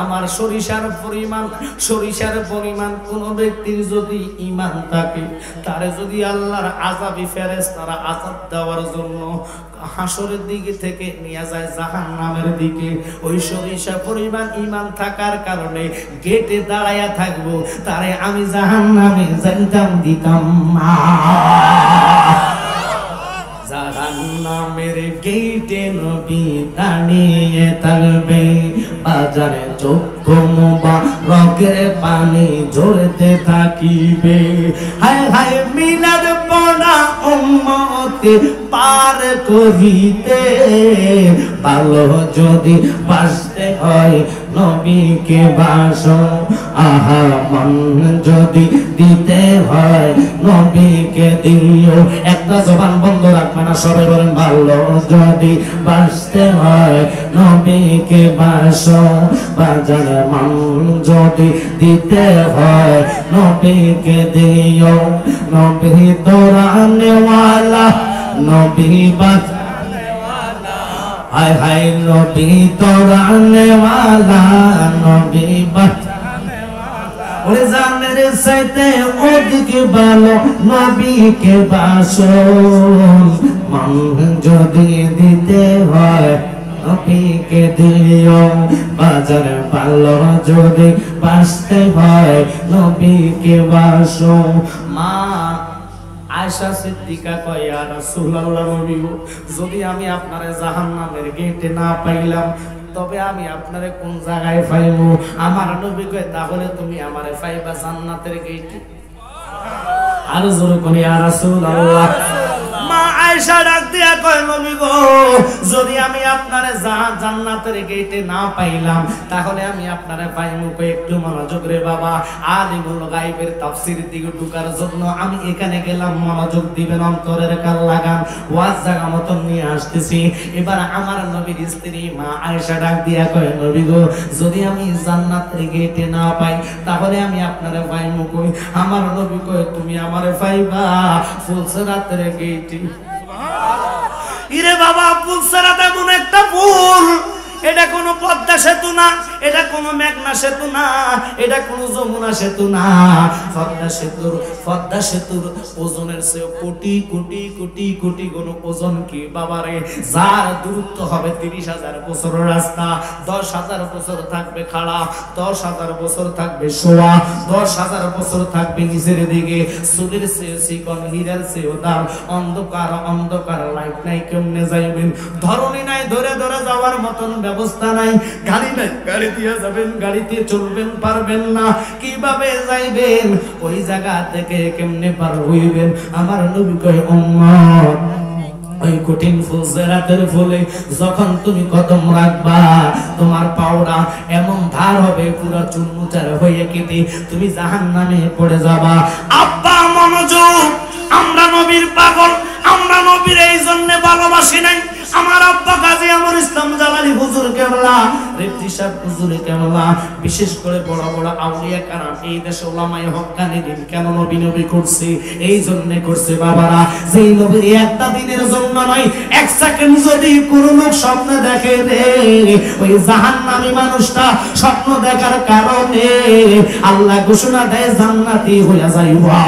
S2: আমার সরিষার পরিমাণ কোন ব্যক্তির যদি ঈমান থাকে, তারে যদি আল্লাহর আযাবী ফেরেশতারা আযাব দেওয়ার জন্য হাসরের দিকে থেকে নিয়ে যায় জাহান্নামের দিকে, ওই সরিষা পরিমাণ ঈমান থাকার কারণে গেটে দাঁড়ায়া থাকবো, তারে আমি জাহান্নামে যাইতাম দিতাম না। জাহান্নামের গেটে নবী দাঁড়িয়ে থাকবে, বাজারে চক্ষু মুবারকের পানি ঝরতে থাকিবে। হায় হায় মিলাদ পড়া উম্মতে পার করিতে, ভালো যদি বাসতে হয় নবীকে বাসো, আহা মন যদি দিতে হয় নবীকে দিও। একটা জবান বন্ধ রাখবে না, সবাই বলেন, ভালো যদি বাসতে হয় নবীকে বাসো, বাজারে মন যদি দিতে হয় নবীকে দিও। নবী দৌড়ানেওয়ালা, নবী বাঁচানেওয়ালা, হায় হায় নবী দৌড়ানেওয়ালা, নবী বাঁচানেওয়ালা। ওরে জানের সাথে ওদিকে ভালো নবীকে বাসো, মন যদি দিতে হয় নবীকে দিও, বাজারে ভালো যদি বাসতে হয় নবীকে বাসো। মা আয়েশা সিদ্দিকা কয়, ইয়া রাসূলুল্লাহ, নবী গো, যদি আমি আপনারে জাহান্নামের গেটে না পাইলাম, তবে আমি আপনারে কোন জায়গায় পাইবো? আমার নবী কয়, তাহলে তুমি আমারে পাইবা জান্নাতের গেটে। আর জোরে কোন, ইয়া রাসূলুল্লাহ। মা আয়েশা ডাক দিয়া কয়, নবী গো, যদি আমি আপনারে জান্নাতের গেটে না পাইলাম, তাহলে আমি আপনারে পাইমু কই? একটু মনোযোগ রে বাবা, আলিমুল গায়বের তাফসীরের দিকে ঢোকার জন্য আমি এখানে গেলাম। মনোযোগ দিবেন, অন্তরের কান লাগান, ওয়াজ জায়গা মতন নিয়ে আসতেছি। এবার আমার নবীর স্ত্রী মা আয়েশা ডাক দিয়া কয়, নবী গো, যদি আমি জান্নাতের গেটে না পাই, তাহলে আমি আপনারে পাইমু কই? আমার নবী কয়, তুমি আমারে পাইবা ফুলসরাতের গেটে। ইরে বাবা, ফুলসরাত এমন একটা ফুল, এটা কোনো পদ্মা সেতু না, এটা কোনো মেঘনা সেতু না, এটা কোনো যমুনা সেতু না। পদ্মা সেতুর ওজনের চেয়ে কোটি কোটি কোটি কোটি গুণ ওজন কি বাবারে। যার দূরত্ব হবে 30,000 বছর রাস্তা, 10,000 বছর থাকবে খাড়া, 10,000 বছর থাকবে শোয়া, 10,000 বছর থাকবে নিচের দিকে। চুলের চেয়ে চিকন, হীরার চেয়েও দাম। অন্ধকার অন্ধকার, লাইট নাই, কেমনে যাইবেন? ধরনী নাই, ধরে ধরে যাওয়ার মতন ব্যবস্থা নাই, গাড়ি নাই, গাড়ি দিয়ে যাবেন, গাড়িতে চলবেন পারবেন না, কিভাবে যাইবেন? ওই জায়গা থেকে কেমনে পার হইবেন? আমার নবী কয়, উম্মত, ওই কঠিন ফুলসরাতের ফুলে যখন তুমি কদম রাখবা, তোমার পাওড়া এমন ধার হবে পুরো চুনমুচার হয়ে কেটে তুমি জাহান্নামে পড়ে যাবা। আব্বা মনোযোগ, আমরা নবীর পাগল, আমরা নবীর এই জন্য ভালোবাসি নাই। আমার আব্বা গাজী আমর ইসলাম জালালি হুজুর কেবলা, রেফতি সাহেব হুজুর কেবলা, বিশেষ করে বড় বড় আউলিয়া কারাম এই দেশে ওলামায়ে হক্কানি দিন কেন নবী নবী করছে? এই জন্য করছে বাবারা, যেই নবীর একটা দিনের জন্য নয়, এক সেকেন্ড যদি কোন লোক স্বপ্ন দেখে রে, ওই জাহান্নামী মানুষটা স্বপ্ন দেখার কারণে আল্লাহ ঘোষণা দেয় জান্নাতি হইয়া যাইবা।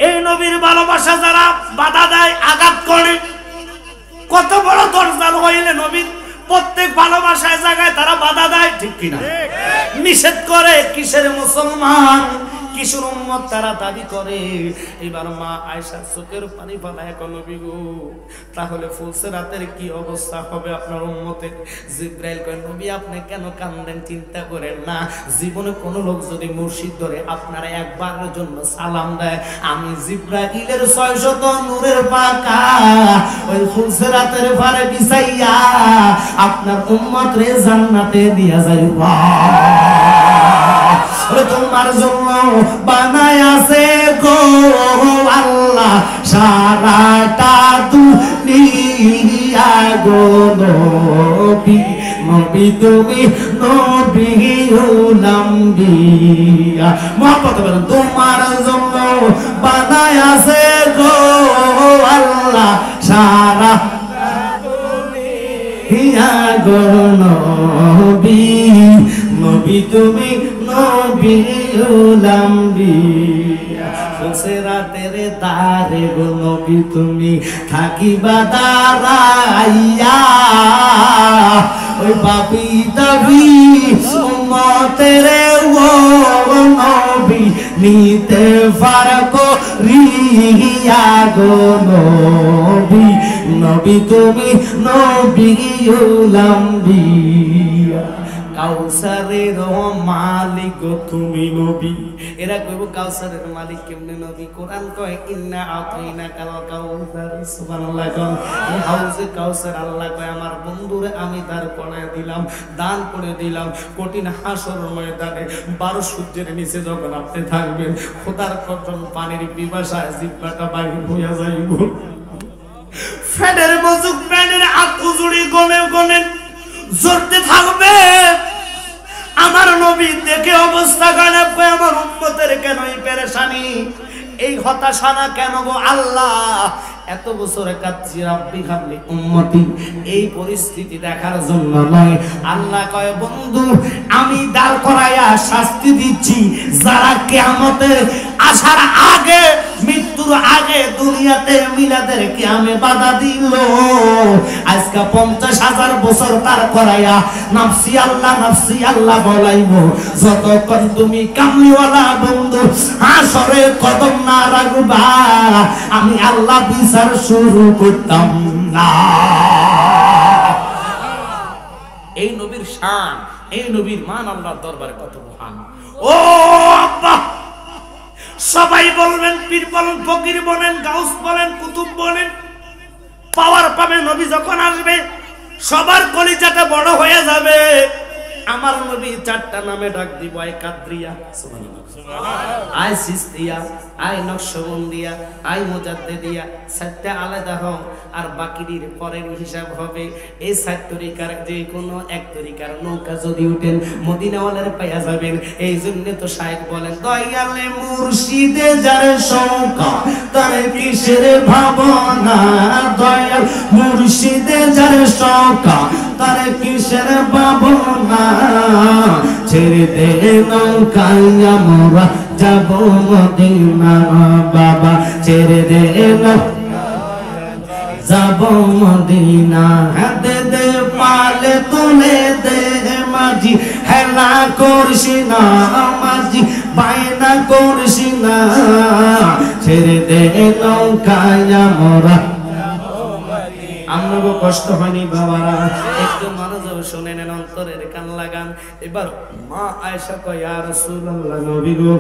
S2: এই নবীর ভালোবাসা যারা বাধা দেয়, আঘাত করে, কত বড় দরজাল হইলে নবীর প্রত্যেক ভালোবাসার জায়গায় তারা বাধা দেয়, ঠিক কিনা? নিষেধ করে কিসের মুসলমান, কিশোর উম্মত তারা দাবি করে। এবার মা আয়েশা চোখের পানি ফেলায় নবী গো, তাহলে ফুলসিরাতের কি অবস্থা হবে আপনার উম্মতের? জিবরাইল কয় নবী আপনি কেন কান্দেন, চিন্তা করেন না। জীবনে কোন লোক যদি মুর্শিদ ধরে আপনারা একবারের জন্য সালাম দেয়, আমি জিবরাইলের 600 নূরের পাকা ওই ফুলসিরাতের পারে বিছাইয়া আপনার উম্মত রে জান্নাতে দিয়া যাইবা। তোমার জন্য বানায় আছে গো আল্লাহ সারাটা দুনিয়া গো নবী, নবী তুমি নবী উলাম্বিয়া। মহব্বত বলেন তোমার জন্য বানায় আছে গো আল্লাহ সারা দুনিয়া গো নবী, নবী তুমি নবী উলাম্বিয়া। ফুলসিরাতের দ্বারে গো নবী তুমি থাকিবা দাঁড়াইয়া, ওই পাপী দাবি উম্মতের ও নবী নিতে পারবো রিয়া গো নবী, নবী তুমি নবী উলাম্বিয়া। কাউসারের মালিক তুমি নবী। এরা কইব কাউসারের মালিক কেমনে নবী? কোরআন কয় ইন্না আতাইনাকাল কাউসার। সুবহানাল্লাহ। এই হাউজে কাউসার আল্লাহ কয় আমার বন্ধুরে আমি দান করে দিলাম, দান করে দিলাম। কঠিন হাসরের ময়দানে 12 সূর্যের নিচে যখন আপনি থাকবেন, খোদার কসম পানির পিপাসায় জিহ্বাটা বাহির হইয়া যাইব। ফেডের মজুক প্যানের আঁকু জুড়ি গনে গনে জড়তে থাকবে। আমার নবী দেখে অবস্থা খারাপ করে আমার উম্মতের কেন এই পেরেশানি, এই হতাশা না কেন গো আল্লাহ? এত বছরে কাচ্চি রাব্বি খাবলি উম্মতি, এই পরিস্থিতি দেখার জন্য নয়। আল্লাহ কয় বন্ধু আমি দাঁড় করাইয়া শাস্তি দিচ্ছি যারা কিয়ামতে আসার আগে, মৃত্যুর আগে দুনিয়াতে মিলাদের কিয়ামে বাধা দিল। আজকে 50,000 বছর তার করাইয়া নাফসি আল্লাহ বলাইব। যতক্ষণ তুমি কামলিওয়ালা বন্ধু হাসরে কদম না রাখবা, আমি আল্লাহ বিচার শুরু করতাম না। এই নবীর শান, এই নবীর মান আল্লাহর দরবারে কত মহান। ও আব্বা সবাই বলবেন, পীর বলেন, ফকির বলেন, গাউস বলেন, কুতুব বলেন, পাওয়ার পাবে নবী যখন আসবে সবার কলিজাটা বড় হয়ে যাবে। আমার নবী 4টা নামে ডাক দিব, আয় কাদরিয়া, আয় সিস্তিয়া, আয় নকশবন্দিয়া, আয় মুজাদ্দিদিয়া। 4টা আলাদা হও আর বাকির পরের হিসাব হবে। এই 4 তরিকার যে কোনো এক তরিকার নৌকা যদি উঠেন মদিনাওয়ালার পাইয়া যাবেন। এই জন্য তো শায়েখ বলেন দয়ালে মুর্শিদে যার শঙ্কা তার কিসের ভাবনা, দয়াল মুর্শিদে যার শঙ্কা তার কিসের ভাবনা। ছেড়ে দে নৌকায় আমরা যাব মদিনা বাবা, ছেড়ে দে যাব মদিনা। দে দে পালে তুলে দে মাঝি, হেলা করছি না মাঝি, বায়না করছি না। ছেড়ে দে নৌকায় আমরা। আমরাও কষ্ট হয়নি বাবারা, একটু মনোযোগ শুনে নেন, অন্তরের কান লাগান। এবার মা আয়েশা কয় ইয়া রাসূলুল্লাহ নবী গো,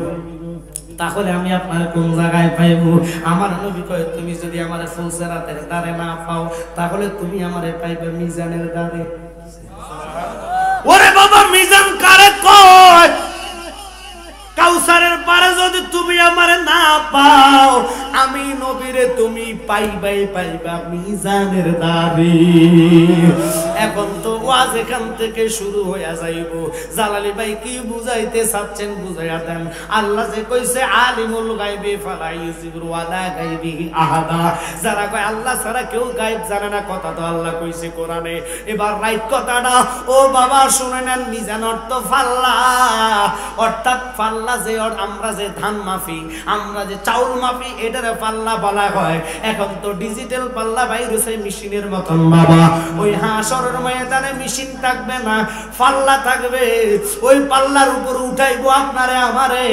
S2: তাহলে আমি আপনার কোন জায়গায় পাইব? আমার নবী কয় তুমি যদি আমার ফুলসিরাতের দ্বারে না পাও তাহলে তুমি আমারে পাইবে মিজানের দ্বারে। ওরে বাবা মিজান কারে কয়? কাউসারের পারে যদি তুমি আমারে না পাও, আমি নবীরে তুমি পাইবা মিজানের দ্বারে। এখন তো ওয়াজ এখান থেকে শুরু হইয়া যাইব। জালালি ভাই কি বুঝাইতে চাচ্ছেন বুঝাইয়া দেন। আল্লাহ যে কইছে আলিমুল গায়বি ফালা ইউযিরু আলা গায়বিহি আহাদা, যারা কয় আল্লাহ ছাড়া কেউ গায়ব জানে না, কথা তো আল্লাহ কইছে কোরআনে। এবার রাইট কথাটা ও বাবা শুনে নেন, মিজান অর্থ ফাল্লা, অর্থাৎ ফাল্লা আমরা যে ধান মাফি, আমরা যে চাউল মাফি, এটার পাল্লা বলা হয়। এখন তো ডিজিটাল পাল্লা বাইরেছে মেশিনের মতন বাবা। ওই হাসরের ময়দানে মেশিন থাকবে না, পাল্লা থাকবে। ওই পাল্লার উপর উঠাইবো আপনারে আমারে,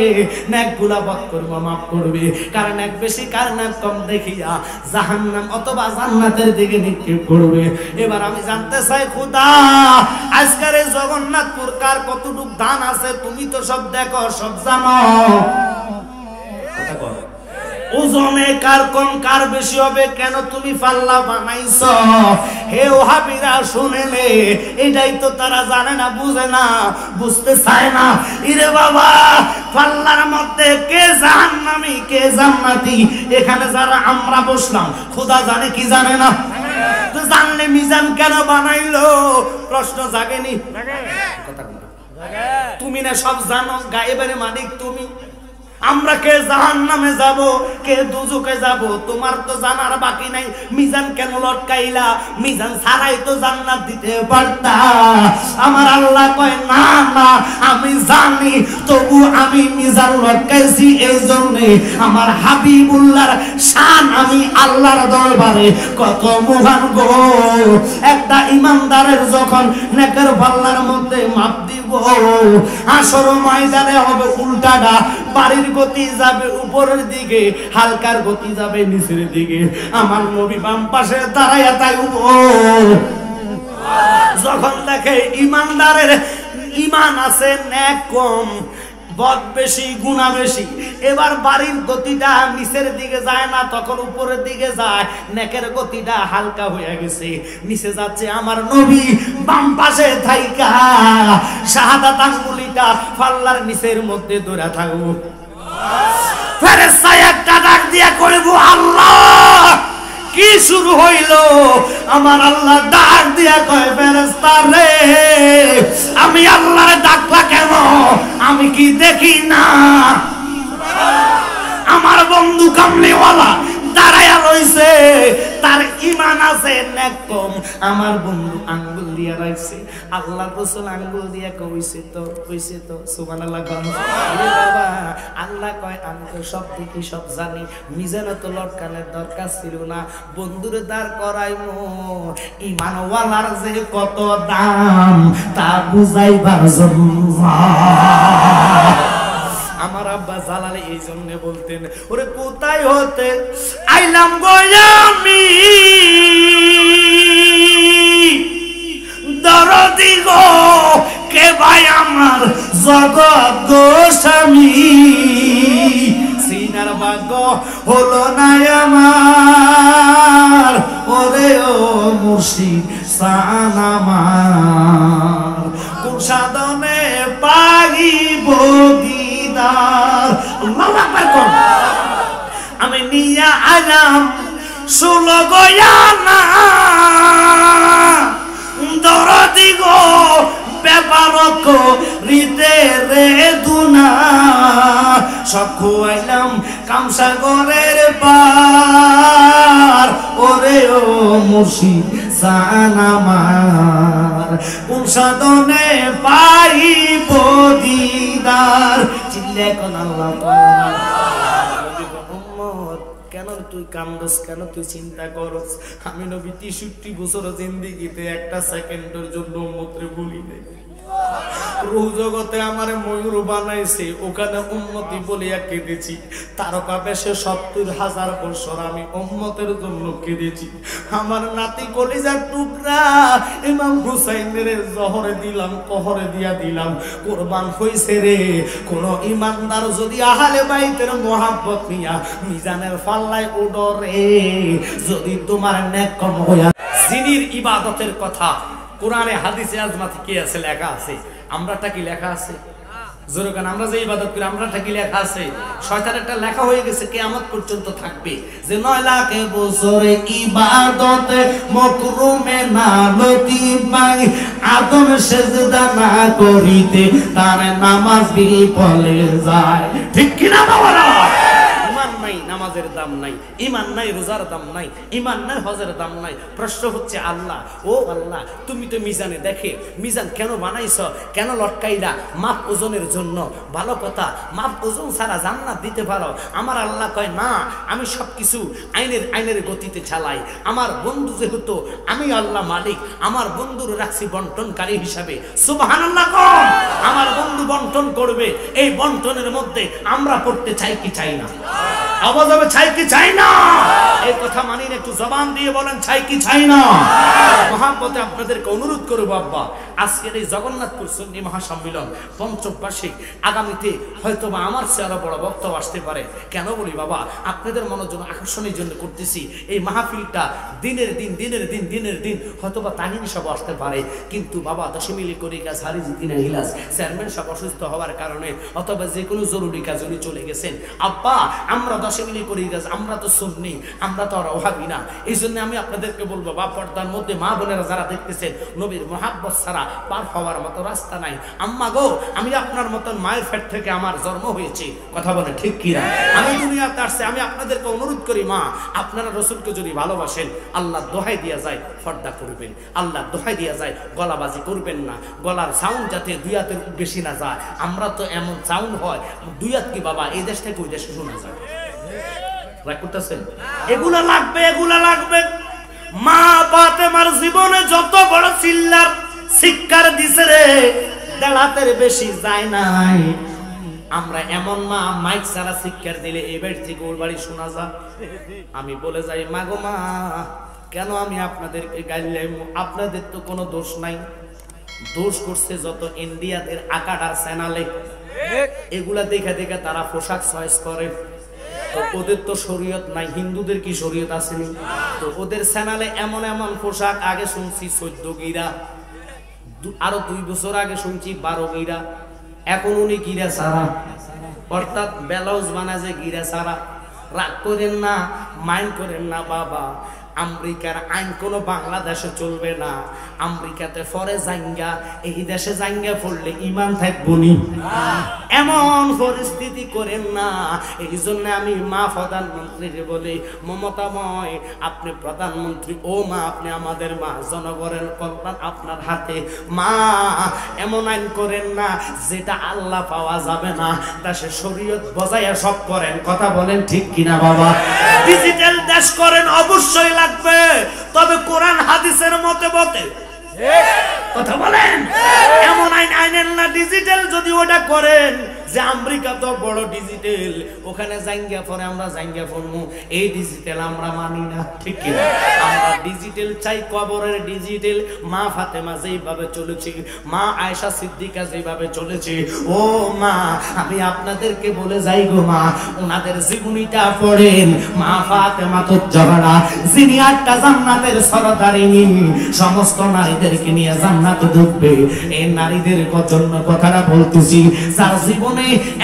S2: নেকগুলা বদ করবো, মাফ করবে। কার নেক বেশি কার নেক কম দেখিয়া জাহান্নাম অথবা জান্নাতের দিকে নিক্ষেপ করবে। এবার আমি জানতে চাই খোদা, আজকের এই জগন্নাথপুর কার কতটুক ধান আছে? তুমি তো সব দেখো, সব জানো। ওজনে কার কম কার বেশি হবে? কেন তুমি পাল্লা বানাইছো? হে ওহাবিরা শুনেলে, এটাই তো তারা জানে না, বুঝে না, বুঝতে চায় না। ইরে বাবা, পাল্লার মধ্যে কে জাহান্নামী কে জান্নাতি, এখানে যারা আমরা বসলাম, খোদা জানে কি জানে না? তো জানলে মিজান কেন বানাইলো? প্রশ্ন জাগেনি? তুমি না সব জানো, গায়েবের মালিক তুমি। আমরা কে জাহান্নামে যাব, কে দুজকে যাব, তোমার তো জানার বাকি নাই। মিজান কেন লটকাইলা? মিজান ছাড়াই তো জান্নাত দিতে পারতা। আমার আল্লাহ কয় না না, আমি জানি, তবু আমি মিজান লটকাইছি এই জন্যে আমার হাবিবুল্লাহর শান আমি আল্লাহর দরবারে কত মহান গো। একটা ইমানদারের যখন নেকের পাল্লার মধ্যে মাপ দিব, হাসর ময়দানে হবে উল্টাটা। বাড়ির গতি যাবে উপরের দিকে, হালকার গতি যাবে নিচের দিকে। আমার নবী বাম পাশে দাঁড়াইয়া থাকব। যখন দেখে ইমানদারের ইমান আছে, নেক কম, বদ বেশি, গুনাহ বেশি, এবার বাড়ির গতিটা নিচের দিকে যায় না, তখন উপরের দিকে যায়। নেকের গতিটা হালকা হয়ে গেছে, নিচে যাচ্ছে। আমার নবী বাম পাশে থাইকা শাহাদাত আঙ্গুলিটা পাল্লার নিচের মধ্যে ধরে থাকবো। ফেরেশতা একটা ডাক দিয়া কইব, আল্লাহ কি শুরু হইল? আমার আল্লাহ ডাক দিয়া কয়, ফেরেশতা রে, আমি আল্লাহর ডাকলা কেন? আমি কি দেখি না? আমার বন্ধু কামলিওয়ালা দাঁড়ায়া রইছে, তার ঈমান আছে, নেক কম। আমার বন্ধু আঙ্গুল দিয়া রাখছে, আল্লাহ রাসূল আঙ্গুল দিয়া কইছে তো সুবহানাল্লাহ। বাবা, আল্লাহ কয় আমি তো সব দেখি, সব জানি, মিজানে তো লটকানোর দরকার ছিল না। বন্ধুরে দাঁড় করাইমু, ঈমানওয়ালার যে কত দাম তা বুঝাইবার জন্য। আমার আব্বা জালালি এই জন্য বলতেন, ওরে কোথায় হতে আইলাম গো আমি, দরদি গো কে ভাই আমার জগৎ গো স্বামী। সিনার ভাগ্য হলো না আমার, ওরে ও মুর্শিদ শান আমার, কোন সাধনে পাইব দিদার। আমি নিয়া আলাম 16 গয়ানা, দরদি গো ব্যাপার করিতে রে দুনা, সব খুয়াইলাম কামসাগরের পার, ওরে ও মুর্শিদ শান আমার, কোন সাধনে পাইব দিদার। চিল্লে কোন আল্লাহ কেন তুই কান্দস, কেন তুই চিন্তা করস? আমি নবী 63 বছর জিন্দেগিতে একটা সেকেন্ডের জন্য উম্মতরে ভুলি নাই। রূহ জগতে আমারে ময়ূর বানাইছে, ওখানে উম্মতি বলিয়া কেঁদেছি। তারকা বেশে 70,000 বছর আমি উম্মতের জন্য কেঁদেছি। আমার নাতি কলিজার টুকরা ইমাম হুসাইনের জহরে দিলাম, কহরে দিয়া দিলাম, কুরবান হইছে রে। কোন ইমানদার যদি আহলে বাইতের মোহাব্বত নিয়া মিজানের পাল্লায় উডরে, যদি তোমার নেক কম হইয়া। জিনির ইবাদতের কথা কোরআনে হাদিসে আজমাতে কি আছে? লেখা আছে। আমরাটা কি লেখা আছে? জোরে কান, আমরা যে ইবাদত করি আমরাটা কি লেখা আছে? শয়তানের একটা লেখা হয়ে গেছে, কিয়ামত পর্যন্ত থাকবে, যে 9 লাখ বছরে ইবাদত মকরুমে না লতিফাই, আদম সেজদা না করিতে তার নামাজ বিফলে যায়। ঠিক কি না বাবা? ইমান নাই, নামাজে নামাজের দাম নাই, ঈমান নাই রোজার দাম নাই, ঈমান নাই হজের দাম নাই। প্রশ্ন হচ্ছে আল্লাহ, ও আল্লাহ তুমি তো মিজানে দেখে, মিজান কেন বানাইছ, কেন লটকাইলা? মাপ ওজনের জন্য। ভালো কথা, মাপ ওজন ছাড়া জান্নাত দিতে পারো। আমার আল্লাহ কয় না, আমি সবকিছু আইনের গতিতে চালাই। আমার বন্ধু যেহেতু, আমি আল্লাহ মালিক, আমার বন্ধুর রাখছি বন্টনকারী হিসাবে। সুবহানাল্লাহ কম। আমার বন্ধু বন্টন করবে, এই বন্টনের মধ্যে আমরা পড়তে চাই কি চাই না? আওয়াজ হবে চাই কি চাই না? এই কথা মানি না, একটু জবান দিয়ে বলেন চাই কি চাই না? মহাব্বতে আপনাদেরকে অনুরোধ করবো আব্বা, আজকের এই জগন্নাথপুর সুন্নি মহাসম্মিলন পঞ্চম বার্ষিক, আগামীতে হয়তোবা আমার চেয়ে আরো বড় বক্তব্য আসতে পারে। কেন বলি বাবা, আপনাদের মনোযোগ আকর্ষণের জন্য করতেছি। এই মাহফিলটা দিনের দিন হয়তোবা তাহিনী সব আসতে পারে, কিন্তু বাবা দশমিলি করি কাজ হারি জিতিনা হিলাস চেয়ারম্যান সব অসুস্থ হওয়ার কারণে অথবা যে কোনো জরুরি কাজ উনি চলে গেছেন। আব্বা আমরা দশমিলি করি কাজ, আমরা তো সুন্নি, আমরা তো আর ওহাবি না। এই জন্য আমি আপনাদেরকে বলবো, বা পর্দার মধ্যে মা বোনেরা যারা দেখতেছেন, নবীর মহাব্বত ছাড়া পার হওয়ার মতো রাস্তা নাই। আম্মা গো, আমি আপনার মতন মায়ের পেট থেকে আমার জন্ম হয়েছে, কথা বলে ঠিক কিনা? আমি দুনিয়াতে আসছে, আমি আপনাদেরকে অনুরোধ করি মা, আপনারা রসুলকে যদি ভালোবাসেন, আল্লাহ দোহাই দিয়া যায় পর্দা করবেন, আল্লাহ দোহাই দিয়া যায় গলাবাজি করবেন না, গলার সাউন্ড যাতে দুই হাতের বেশি না যায়। আমরা তো এমন সাউন্ড হয় দুই হাত কি বাবা এই দেশ থেকে ওই দেশে শোনা যায়। এগুলা লাগবে। মা ফাতেমার জীবনে যত বড় চিল্লার শিক্ষার দিছে রে, দেড়াতের বেশি যায় নাই। আমরা এমন মা, মাইক ছাড়া শিক্ষার দিলে এই বাড়ি থেকে ওর বাড়ি শোনা যায়। আমি বলে যাই, মা গো মা, কেন আমি আপনাদেরকে গাইলাম? আপনাদের তো কোনো দোষ নাই, দোষ করছে যত ইন্ডিয়াদের আকাডার চ্যানেলে। এগুলা দেখে তারা পোশাক চয়েস করে। তো ওদের তো শরীয়ত নাই, হিন্দুদের কি শরীয়ত আসেনি? তো ওদের চ্যানেলে এমন পোশাক, আগে শুনছি 14 গিরা, আরো 2 বছর আগে শুনছি 12 গিরা, এখন উনি গিরা ছাড়া, অর্থাৎ ব্লাউজ বানায় যে গিরা ছাড়া। রাগ করেন না, মাইন্ড করেন না বাবা, আমেরিকার আইন কোনো বাংলাদেশে চলবে না। আমেরিকাতে ফরে জাঙ্গা, এই দেশে জাঙ্গা পড়লে ইমান থাকবো নি, এমন পরিস্থিতি করেন না। এই জন্য আমি মা প্রধানমন্ত্রীকে বলি, মমতাময় আপনি প্রধানমন্ত্রী, ও মা আপনি আমাদের মা, জনগণের কল্যাণ আপনার হাতে। মা এমন আইন করেন না যেটা আল্লাহ পাওয়া যাবে না, দেশে শরীয়ত বজায় সব করেন, কথা বলেন ঠিক কিনা বাবা? ডিজিটাল দেশ করেন, অবশ্যই লাগবে, তবে কোরআন হাদিসের মতে কথা বলেন। এমন আইনের না ডিজিটাল, যদি ওটা করেন যে আমেরিকা তো বড় ডিজিটাল, ওখানে জাঙ্গিয়া পরে আমরা জাঙ্গিয়া পড়বো, এই ডিজিটাল আমরা মানি না, ঠিক কি? আমরা ডিজিটাল চাই, কবরের ডিজিটাল। মা ফাতেমা যেইভাবে চলেছে, মা আয়েশা সিদ্দিকা যেভাবে চলেছে, ও মা আমি আপনাদেরকে বলে যাই গো মা, ওনাদের জীবনীটা পড়েন। মা ফাতেমা তো জহরা, যিনি 8টা জান্নাতের সরদারিনী, সমস্ত নারীদেরকে নিয়ে জান্নাতে ঢুকবে। এই নারীদের জন্য কথাটা বলতেছি, যার জীবন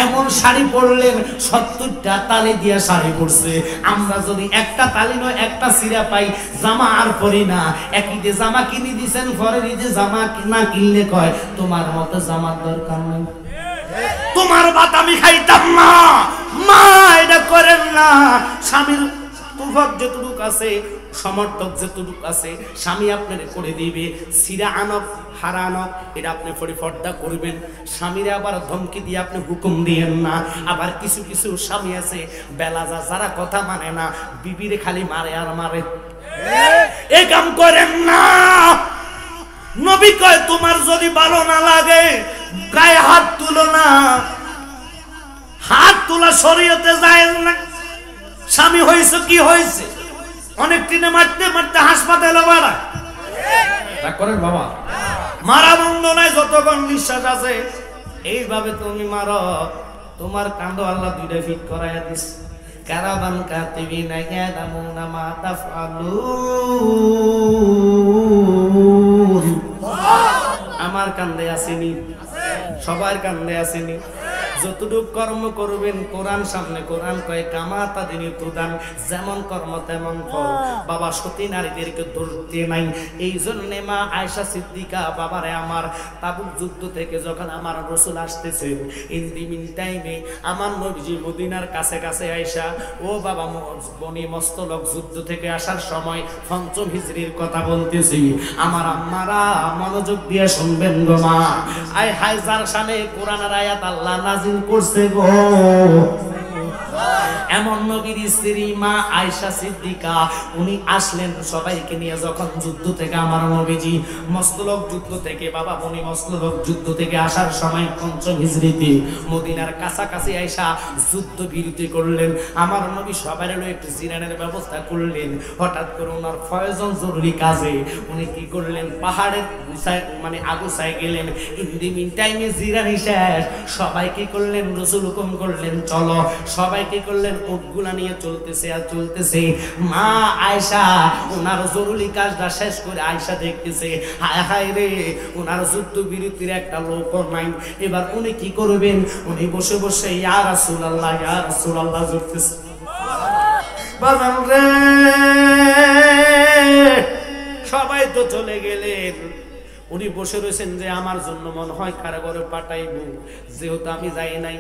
S2: এমন শাড়ি পরলেন 70টা তালি দিয়া শাড়ি পরছে। আমরা যদি একটা তালি নয় একটা সিরা পাই, জামা আর পরি না। একই যে জামা কিনে দিছেন, পরের যে জামা না কিনলে কয় তোমার মতো জামার দরকার নাই, তোমার ভাত আমি খাইতাম না। মা এটা করেন না। স্বামীর তুফক যেটুক আছে, সমর্থক যেটুক আছে, স্বামী আপনার করে দিবে। সিরা আনক হারানক এটা আপনি পরিপর্দা করবেন। স্বামীরা আবার ধমকি দিয়ে আপনি হুকুম দিয়েন না। আবার কিছু স্বামী আছে বেলাজা, যারা কথা মানে না, বিবিরে খালি মারে আর মারে। এই কাম করেন না। নবী কয় তোমার যদি ভালো না লাগে গায়ে হাত তুলো না। হাত তোলা শরীয়তে জায়েজ না। স্বামী হয়েছে কি হয়েছে, অনেক দিনে মারতে মারতে হাসপাতালে বাড়ায়। করেন বাবা, মারা বন্ধ নাই, যতক্ষণ নিঃশ্বাস আছে এইভাবে তুমি মারো। তোমার কান্দ আল্লাহ 2টা ফিট করাইয়া দিস। কারাবান কাতিবিনা ইয়ালামুনা মা তাফআলুন। আমার কান্দে আসেনি, সবার কান্দে আসেনি। যতটুকু কর্ম করবেন কোরআন সামনে, কোরআন কয় কামাতা দিনী তুদান, যেমন কর্ম তেমন ফল। বাবা সতী নারীদেরকে দোষ দিয়ে নাই। এই জন্যে মা আয়েশা সিদ্দিকা বাবারে আমার তাবুক যুদ্ধ থেকে যখন আমার রাসূল আসতেছেন, ইন দি মিন টাইমে আমার নবীজি মদিনার কাছে কাছে আয়েশা, ও বাবা বনি মস্তলক যুদ্ধ থেকে আসার সময় ৫ম হিজরির কথা বলতেছি। আমার আম্মারা মনোযোগ দিয়ে শুনবেন গো মা। আয় হায় যার শানে কোরআনের আয়াত আল্লাহ নাজিল করছে গো, এমন নবীর স্ত্রী মা আয়েশা সিদ্দিকা, উনি আসলেন সবাইকে নিয়ে যখন যুদ্ধ থেকে আমার নবীজি মস্তলক যুদ্ধ থেকে বাবা বনি মস্তলক যুদ্ধ থেকে আসার সময় ৫ম হিজরিতে মদিনার কাছাকাছি আয়েশা যুদ্ধ বিরতি করলেন। আমার নবী সবার হলো একটু জিরানের ব্যবস্থা করলেন। হঠাৎ করে ওনার প্রয়োজন জরুরি কাজে উনি কি করলেন, পাহাড়ের মানে আগুসায় গেলেন। ইন দি মিন টাইমে জিরানি শেষ, সবাই কি করলেন, রাসূল হুকুম করলেন চলো। সবাই কি করলেন, উটগুলা নিয়ে চলতেছে আর চলতেছে। মা আয়েশা ওনার জরুরি কাজটা শেষ করে আয়েশা দেখতেছে, হায় হায় রে ওনার যুদ্ধ বিরতির একটা লোক নাই। এবার উনি কি করবেন, উনি বসে বসে ইয়া রাসূলুল্লাহ ইয়া রাসূলুল্লাহ জপতেছে। বাজান রে সবাই তো চলে গেলেন, উনি বসে রয়েছেন যে আমার জন্য মনে হয় কারাগারে পাঠাইব, যেহেতু আমি যাই নাই।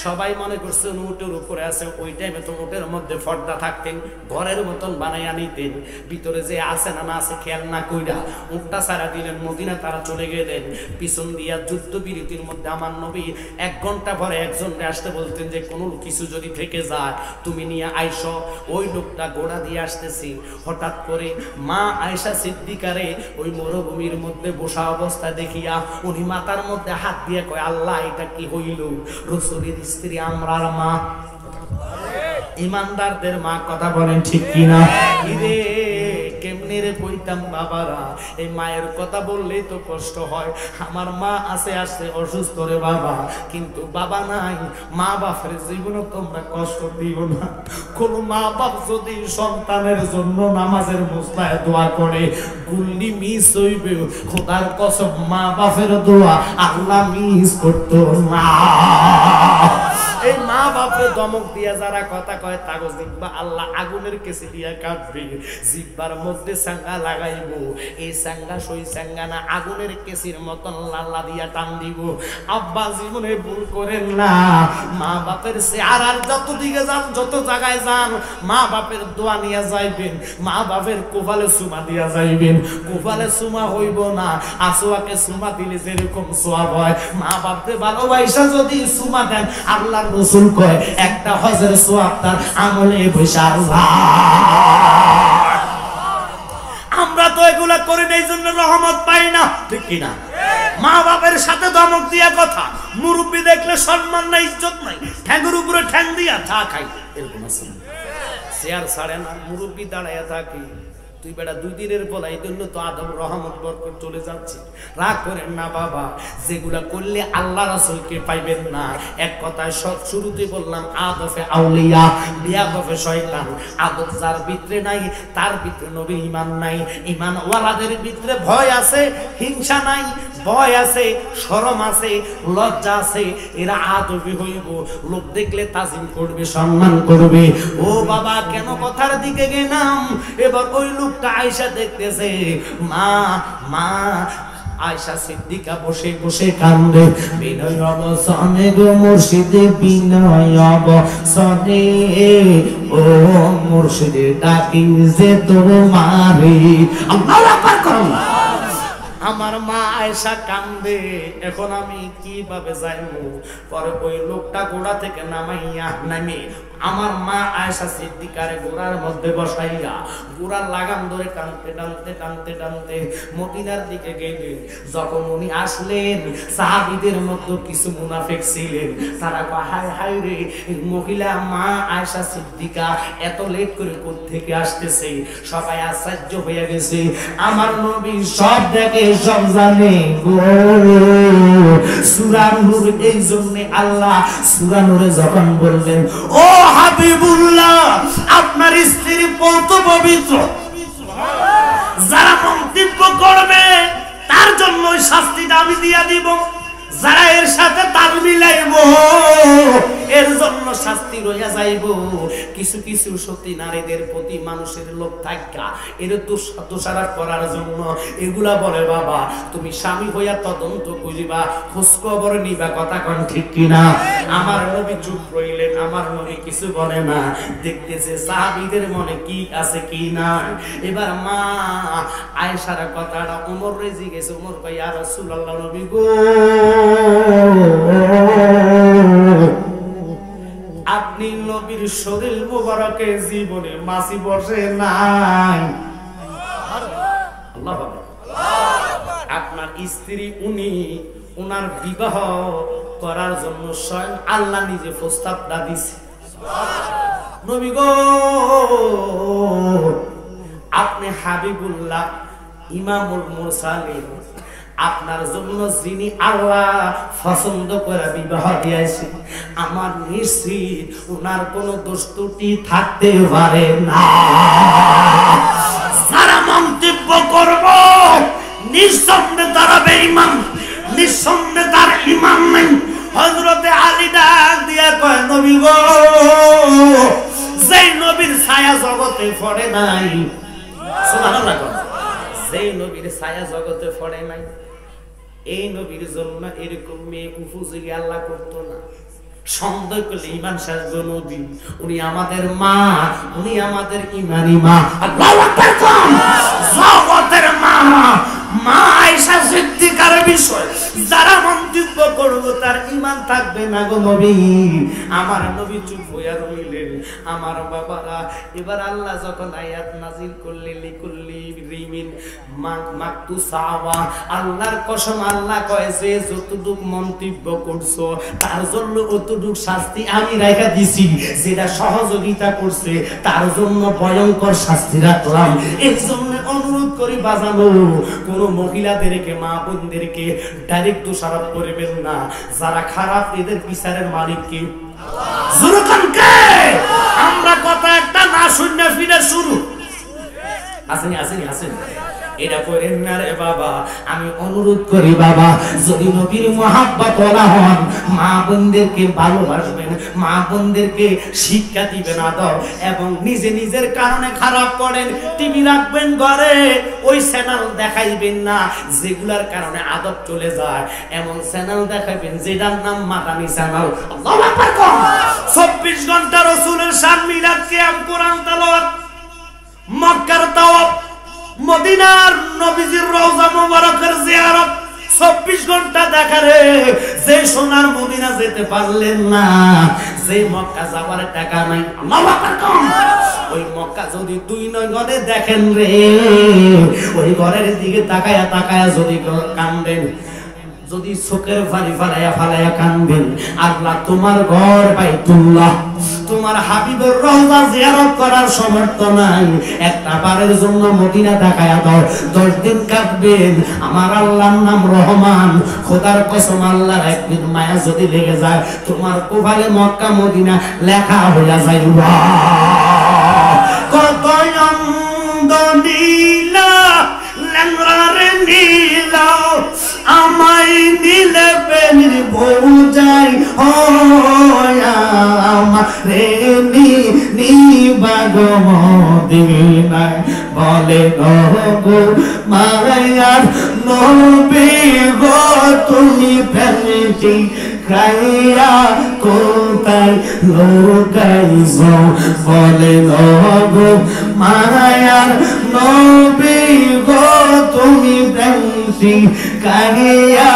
S2: সবাই মনে করছেন উটের উপরে আছে, ওই টাইমে তো উটের মধ্যে পর্দা থাকতেন, ঘরের মতন বানাইয়া নিতেন, ভিতরে যে আছে না না আছে খেয়াল না কইরা উটটা ছাড়া দিলেন। মদিনা তারা চলে গেলেন। পিছন দিয়া যুদ্ধ বিরতির মধ্যে আমার নবী ১ ঘন্টা পরে একজনকে আসতে বলতেন যে কোনো কিছু যদি থেকে যায় তুমি নিয়ে আইসো। ওই লোকটা ঘোড়া দিয়ে আসতেছি। হঠাৎ করে মা আয়েশা সিদ্দিকারে ওই মরুভূমির মধ্যে বসা অবস্থা দেখিয়া উনি মাথার মধ্যে হাত দিয়ে কয়, আল্লাহ এটা কি হইল? রাসূলের স্ত্রী আমরার মা, ইমানদারদের মা, কথা বলেন ঠিক কিনা? ইরে কেমনে রে কইতাম বাবারা, এই মায়ের কথা বললেই তো কষ্ট হয়। আমার মা আছে আসছে অসুস্থ রে বাবা, কিন্তু বাবা নাই। মা বাপের জীবনে তোমরা কষ্ট দিও না। কোন মা বাপ যদি সন্তানের জন্য নামাজের মুসলায় দোয়া করে গুল্লি মিস হইবে, খোদার কসম মা বাপের দোয়া আল্লাহ মিস করতো না। এই মা বাপরে দমক দিয়া যারা কথা কয় তাগো জিব্বা আল্লাহ আগুনের কেসি দিয়া কাটবে। জিব্বার মধ্যে সাঙ্গা লাগাইব, এই সাঙ্গা সই সাঙ্গা না, আগুনের কেসির মতন লাল্লা দিয়া টান দিব। আব্বা জীবনে ভুল করেন না। মা বাপের চেহারার যত দিকে যান, যত জায়গায় যান, মা বাপের দোয়া নিয়ে যাইবেন, মা বাপের কোপালে সুমা দিয়া যাইবেন। কোপালে সুমা হইব না, আসোয়াকে সুমা দিলে যেরকম সোয়াব হয়, মা বাপরে ভালোবাসা যদি সুমা দেন, আল্লাহ রাসূল কয় একটা হজের সওয়াব তার আমলে বসা যায়। আমরা তো এগুলা করি না, এই জন্য রহমত পাই না, ঠিক কি না? মা বাপের সাথে ধমক দিয়া কথা, মুরব্বি দেখলে সম্মান নাই, ইজ্জত নাই, ঠ্যাঙ্গের উপরে ঠ্যাং দিয়া চা খাই, এরকম আছে। চেয়ার ছাড়ে না, মুরব্বি দাঁড়াইয়া থাকি, তুই বেটা 2 দিনের বলা, এই জন্য তো আদম রহমত বরকত চলে যাচ্ছে। রাগ করেন না বাবা, যেগুলা করলে আল্লাহ রাসূলকে পাইবেন না। এক কথায় সব শুরুতে বললাম, আদফে আউলিয়া বিয়াদফে শয়তান। আদব যার ভিতরে নাই তার ভিতরে নবীর ঈমান নাই। ঈমান ওয়ালাদের ভিতরে ভয় আছে, হিংসা নাই, ভয় আছে, শরম আছে, লজ্জা আছে, এরা আদবি হইব। লোক দেখলে তাজিম করবে, সম্মান করবে। ও বাবা কেন কথার দিকে গেলাম? এবার ওই লোকটা আয়েশা দেখতেছে, মা মা আয়েশা সিদ্দিকা বসে বসে কান্দে। বিনয় অবসনে গো মুর্শিদে, বিনয় অবসনে ও মুর্শিদে ডাকি যে তোমারে। আল্লাহু আকবার করুন। আমার মা আয়েশা কান্দে, এখন আমি কিভাবে যাইবো? পরে ওই লোকটা ঘোড়া থেকে নামে আমার মা আয়েশা সিদ্দিকারে ঘোড়ার মধ্যে বসাইয়া ঘোড়ার লাগাম ধরে টানতে টানতে টানতে টানতে মদিনার দিকে গেলেন। যখন উনি আসলেন, সাহাবীদের মধ্যে কিছু মুনাফিক ছিলেন, তারা কয় হায় হায় রে, মহিলা মা আয়েশা সিদ্দিকা এত লেট করে কোথা থেকে আসতেছে। সবাই আশ্চর্য হয়ে গেছে। আমার নবী সব দেখে, সব জানে গো। সূরা নূর, এই জন্য আল্লাহ সূরা নূরে যখন বললেন, ও হাবিবুল্লাহ আপনার স্ত্রী কত পবিত্র, যারা মন্তব্য করবে তার জন্য শাস্তিটা আমি দিয়া দিব। যারা এর সাথে তাল মিলাইব এর জন্য শাস্তি রইয়া যাইব। কিছু কিছু সতী নারীদের প্রতি মানুষের লোভ থাকা এর দোষারোপ করার জন্য এগুলা বলে বাবা তুমি স্বামী হইয়া তদন্ত করিবা, খোঁজ খবর নিবা, কথা কোন ঠিক কিনা? আমার নবী চুপ রইলেন, আমার নবী কিছু বলে না, দেখতেছে সাহাবীদের মনে কি আছে কি না। এবার মা আয়েশার কথাটা ওমর রে জিজ্ঞেস, ওমর কয় ইয়া রাসূলুল্লাহ নবী গো আপনি নবীর শরীর মুবারকে জীবনে মাছি বসে নাই, আল্লাহু আকবার, আপনার স্ত্রী উনি ওনার বিবাহ করার জন্য স্বয়ং আল্লাহ নিজে প্রস্তাবটা দিছে। নবী গো আপনি হাবিবুল্লাহ ইমামুল মুরসালিন, আপনার জন্য যিনি আল্লাহ পছন্দ করে বিবাহ দিয়েছে আমার নিশ্চিত ওনার কোনো দোষ ত্রুটি থাকতে পারে না। সারা মন্তব্য করব নিঃসন্দেহে তারা বেঈমান, নিঃসন্দেহে তার ঈমান নেই। হযরতে আলী ডাক দিয়া কয় নবী গো যেই নবীর ছায়া জগতে পড়ে নাই, সুবহানাল্লাহ, যেই নবীর ছায়া জগতে পড়ে নাই এই নবীর জন্য এরকম মেয়ে উপযোগী আল্লাহ করতো না। সন্দেহ করলে ঈমান শেষ নবী, উনি আমাদের মা, উনি আমাদের ঈমানি মা। আল্লাহু আকবার, জগতের মা মা আয়েশা সিদ্দিকার বিষয় যারা মন্তব্য করবে তার ঈমান থাকবে না গো নবী। আমার নবী চুপ হইয়া রইলেন। আমার বাবারা এবার আল্লাহ যখন আয়াত নাজিল করলেন লিকুল্লি রিমিন মাকতু সাওয়া, আল্লাহর কসম আল্লাহ কয় যে যতটুক মন্তব্য করছো তার জন্য অতটুক শাস্তি আমি রাখা দিছি, যেটা সহযোগিতা করছে তার জন্য ভয়ঙ্কর শাস্তি রাখলাম। এর জন্য অনুরোধ করি বাজানো কোন মহিলাদেরকে মা বোনদেরকে ডাইরেক্ট দোষারোপ করবেন না। যারা খারাপ এদের বিচারের মালিক কে? আমরা কথা একটা না শূন্য ফিরে শুরু আসেনি আসেনি আসেনি এটা করেন না রে বাবা। আমি অনুরোধ করি বাবা যদি নবীর মহাব্বত ওলা হন মা বোনদেরকে ভালোবাসবেন, মা বোনদেরকে শিক্ষা দিবেন আদর, এবং নিজে নিজের কারণে খারাপ করেন টিভি রাখবেন ঘরে, ওই চ্যানেল দেখাইবেন না যেগুলার কারণে আদব চলে যায়, এমন চ্যানেল দেখাইবেন যেটার নাম মাদানী চ্যানেল। আল্লাহু আকবার। 24 ঘন্টা রাসূলের শান মিলাদ কিয়াম কোরআন তেলাওয়াত মক্কার তাওয়াফ মদিনার নবীজির রওজা মুবারকের জিয়ারত 24 ঘন্টা দেখারে। যে সোনার মদিনা যেতে পারলেন না, যে মক্কা যাবার টাকা নাই, আল্লাহু আকবার, ওই মক্কা যদি 2 নয়নে দেখেন রে, ওই ঘরের দিকে তাকায়া তাকায়া যদি কান্দেন, যদি চোখের পানি ফালাইয়া ফালাইয়া কান্দেন, আল্লাহ তোমার ঘর বাইতুল্লাহ তোমার হাবিবের রওজা জিয়ারত করার সামর্থ্য নাই, একটা বারের জন্য মদিনা তাকায়া দাও, 10 দিন কাঁদবেন। আমার আল্লাহর নাম রহমান, খোদার কসম আল্লাহর একদিন মায়া যদি লেগে যায় তোমার কপালে মক্কা মদিনা লেখা হইয়া যাইবা। কত আনন্দ নীলা লেংরারে নীলা আমায় নীলে বেনির বউ যাই রে নি বাগো মদিনায় বলে গো মায়ার নবী গো তুমি প্রেমটি খাইয়া কোথায় লোকাইছো, বলে গো মায়ার নবী গো তুমি প্রেমটি খাইয়া